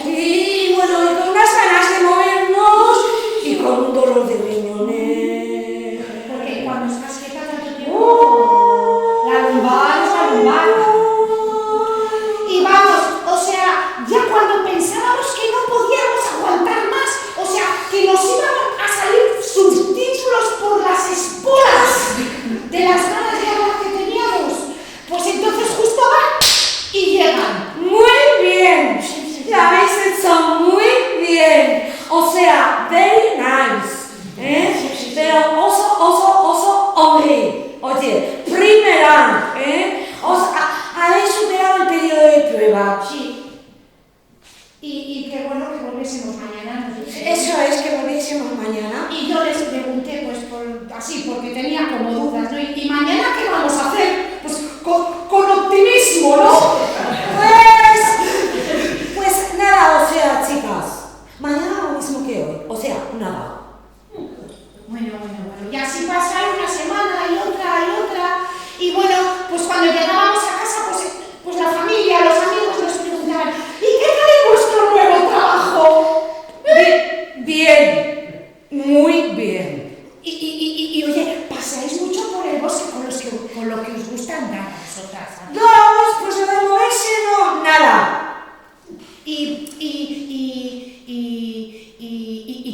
bueno, y con unas ganas de movernos y con un dolor de riñones. Porque cuando estás quieta tanto tiempo, la lumbar es la lumbar. Y vamos, o sea, ya cuando pensábamos que no podíamos aguantar más, o sea, que nos iban a salir subtítulos por las esporas de las ganas de hablar que teníamos, pues entonces justo van y llegan. Muy bien, ya habéis hecho muy bien. O sea, very nice. Pero oso, hombre. Oye, primera, habéis superado el periodo de prueba. Sí. Y qué bueno que volviésemos mañana. Nos dijeron. Eso es, que volviésemos mañana. Y yo les pregunté, pues así, porque tenía como dudas, ¿no? ¿Y mañana qué vamos a hacer? Pues con optimismo, ¿no? Pues nada, o sea, chicas, mañana lo mismo que hoy, o sea, nada. Bueno. Y así pasaron una semana y otra. Y bueno, pues cuando llegábamos a casa, pues la familia, los amigos nos preguntaban, ¿y qué tal vuestro nuevo trabajo? Bien, muy bien. Y oye, pasáis mucho por el bosque con lo que os gusta andar a vosotras. No, pues lo de moverse no, nada. Y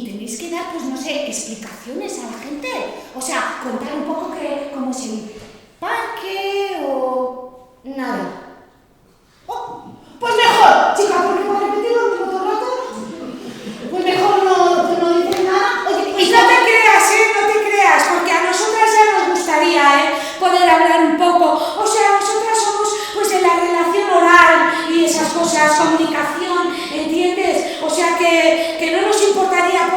tenéis que dar, pues no sé, explicaciones a la gente. O sea, contar un poco cómo es el parque o... Nada. Oh, pues poder hablar un poco. O sea, nosotras somos pues de la relación oral y esas cosas, comunicación, ¿entiendes? O sea que no nos importaría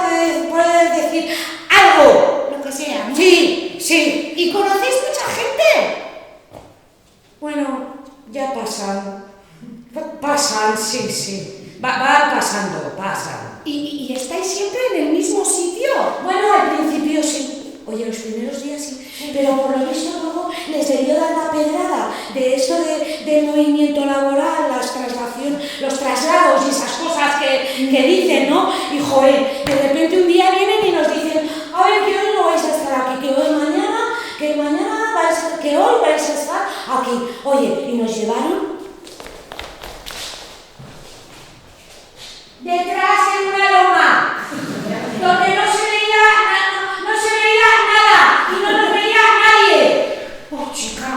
poder decir algo. Lo que sea, ¿no? Sí, sí. ¿Y conocéis mucha gente? Bueno, ya pasan. Pasan, sí, sí. Van pasando, pasan. ¿Y estáis siempre en el mismo sitio? Bueno, al principio sí. Oye, los primeros días sí. Pero por lo visto luego les debió dar la pedrada de esto del movimiento laboral, los traslados y esas cosas que dicen, ¿no? Y joder, de repente un día vienen y nos dicen, a ver, que hoy no vais a estar aquí, que hoy mañana, que hoy vais a estar aquí. Oye, y nos llevaron detrás en una loma, donde no se veía nada y no nos veía nadie. Oh, chica.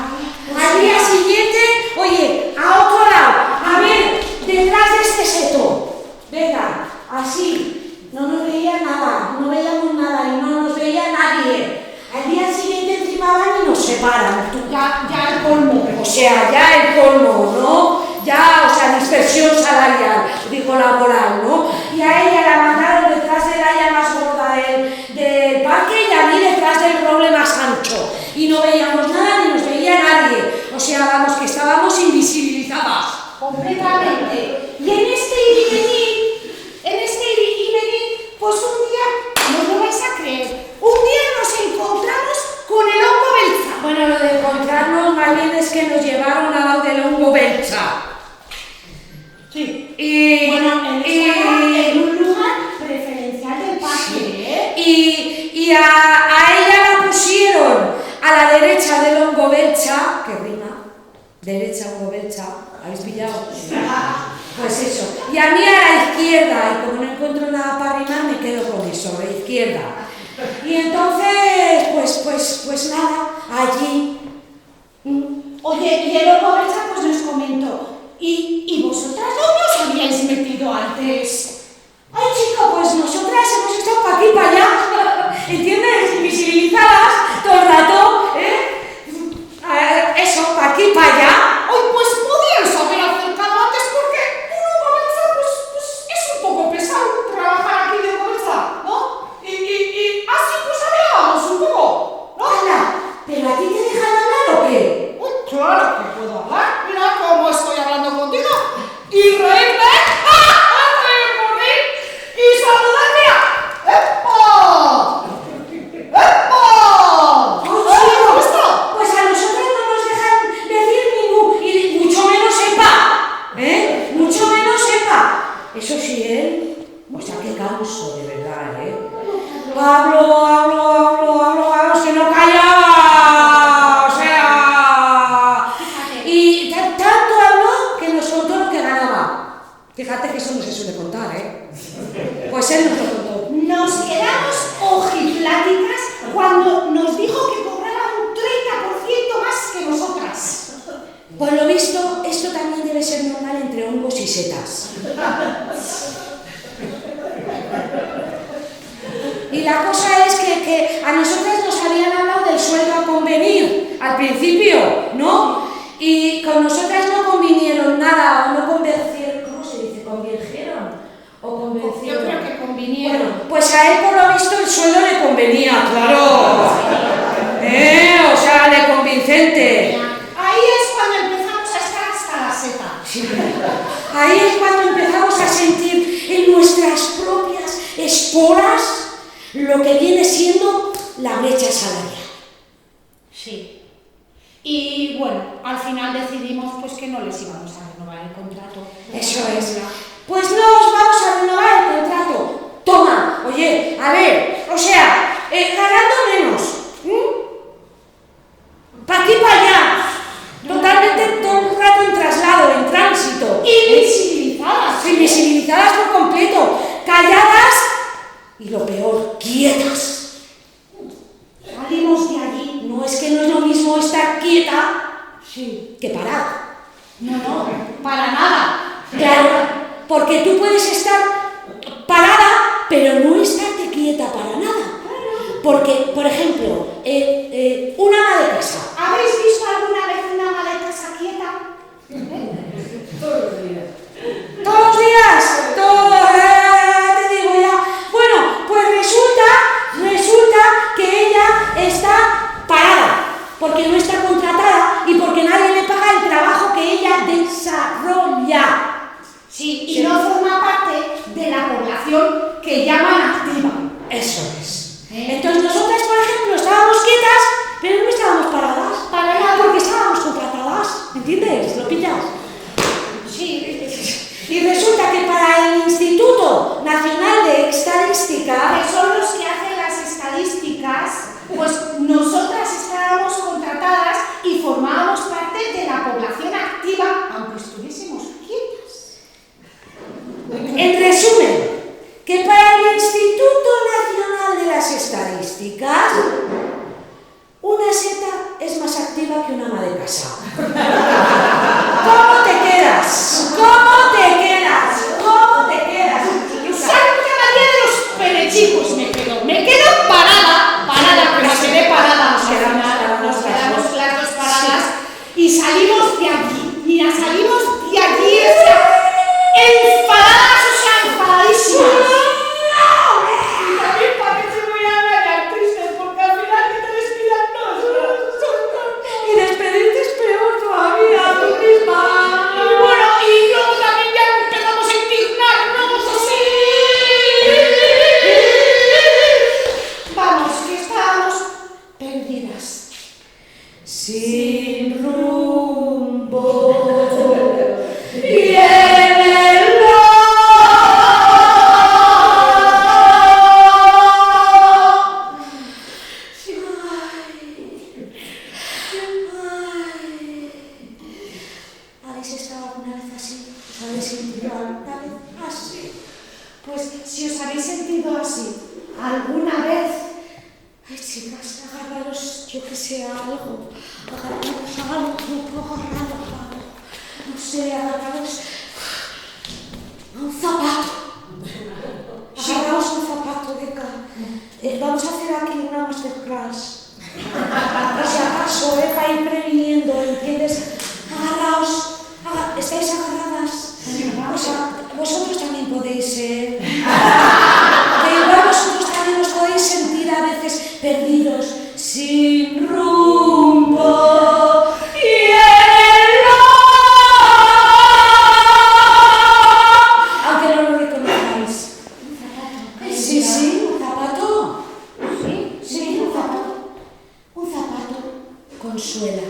Al día siguiente, oye, a otro lado, a ver, detrás de este seto. Venga, así, no nos veía nada, no veíamos nada y no nos veía nadie. Al día siguiente encima van y nos separan. Ya el colmo. O sea, ya el colmo, ¿no? Ya, o sea, dispersión salarial, digo laboral, ¿no? Y a ella la mandaron detrás de la área más gorda del parque y a mí detrás del roble más ancho. Y no veíamos nada ni nos veía nadie. O sea, vamos, que estábamos invisibilizadas. Completamente. Y en este ir y venir, pues un día, no lo vais a creer, un día nos encontramos con el hongo belza. Bueno, lo de encontrarnos más bien es que nos llevaron al lado del hongo belcha. Sí. Y, Bueno, en un lugar preferencial del parque, ¿eh? Y a ella la pusieron a la derecha del hongo belcha, que rima, derecha hongo belcha, ¿habéis pillado? Pues eso. Y a mí a la izquierda, y como no encuentro nada para rimar, me quedo con eso, a la izquierda. Y entonces, pues nada, allí. Oye, y el hongo belza pues nos comentó, ¿y vosotras dónde os habíais metido antes? Ay, chico, pues nosotras hemos estado para aquí y para allá, ¿entiendes? Invisibilizadas todo el rato, ¿eh? Eso, para aquí y para allá. Ay, pues podíais haber acercado antes porque un hongo belza pues es un poco pesado trabajar aquí de hongo belza, ¿no? Y así pues hablábamos un poco, ¿no? Ana, ¿pero a ti te dejan hablar o qué? Uy, claro que puedo hablar. Mira cómo estoy hablando contigo. Y reírme. Reír y saludar. Mira. ¡Epa! ¡Epa! ¡Oh, chico! Pues a nosotros no nos dejan decir y mucho menos sepa, ¿eh? Mucho menos sepa. Eso sí, ¿eh? O sea, qué causo, de verdad, ¿eh? Hablo, se no callaba, o sea... Y tanto habló que nos contó lo que ganaba. Fíjate que eso no se suele contar, ¿eh? Pues él nos lo contó. Nos quedamos ojipláticas cuando nos dijo que cobraba un 30% más que nosotras. Por lo visto, esto también debe ser normal entre hongos y setas. Y la cosa es que a nosotras nos habían hablado del sueldo a convenir al principio, ¿no? Y con nosotras no convinieron nada, o no convencieron, ¿cómo se dice? ¿Convirgieron? ¿O convencieron? Yo creo que convinieron. Bueno, pues a él por lo visto el sueldo le convenía, claro. O sea, le convincente. Ahí es cuando empezamos a estar hasta la seta. Sí. Ahí es cuando empezamos a sentir en nuestras propias esporas lo que viene siendo la brecha salarial. Sí. Y bueno, al final decidimos pues que no les íbamos a renovar el contrato. Eso es. Pues no os vamos a renovar el contrato. Toma, oye, a ver, o sea, ganando menos. Pa' aquí, para allá. Totalmente todo un rato en traslado, en tránsito. Invisibilizadas. Invisibilizadas por completo. Calladas y lo peor, quietas. Salimos de allí. No es que no es lo mismo estar quieta que parada. No, para nada. Claro, porque tú puedes estar parada, pero no estarte quieta para nada. Porque, por ejemplo, una ama de casa. A ver, porque no está contratada y porque nadie le paga el trabajo que ella desarrolla. Sí, y no forma parte de la población que llaman activa. Eso es. Entonces nosotras, por ejemplo, estábamos quietas, pero no estábamos paradas. Para nada. Porque estábamos contratadas. ¿Entiendes? ¿Lo pillas? Sí. Y resulta que para el Instituto Nacional de Estadística, que son los que hacen las estadísticas, pues nosotras estábamos contratadas y formábamos parte de la población activa, aunque estuviésemos quietas. En resumen, que para el Instituto Nacional de las Estadísticas, una seta es más activa que una ama de casa. ¿Cómo te quedas? ¿Cómo te quedas? ¿Cómo te quedas? Santa María de los Perechicos me quedo parada, pero me quedé parada, nos quedamos las dos paradas y salimos de aquí. Mira, salimos de aquí, enfadadas, enfadadísimas. Y también parece muy a triste, porque al final que te despidan y despedirte es peor todavía, tú misma. Y bueno, y luego también ya empezamos a indignarnos así. Vamos, que estábamos perdidas. Sin rumbo. Y en el ¿habéis estado alguna vez así? ¿Os habéis sentido alguna vez así? Pues si os habéis sentido así alguna vez, ay chicas, agarraros, yo que sé, algo, agarraros algo, no sé, agarraros a un zapato, agarraros un zapato de cara. Vamos a hacer aquí una masterclass. Por si acaso, para ir previniendo, ¿entiendes? Agarraos, ¿estáis agarradas? O sea, vosotros también podéis ser. Que igual vosotros también os podéis sentir a veces perdidos, sin rumbo. Y aunque no lo reconozcáis. Sí, un zapato. Sí, un zapato. Un zapato consuela.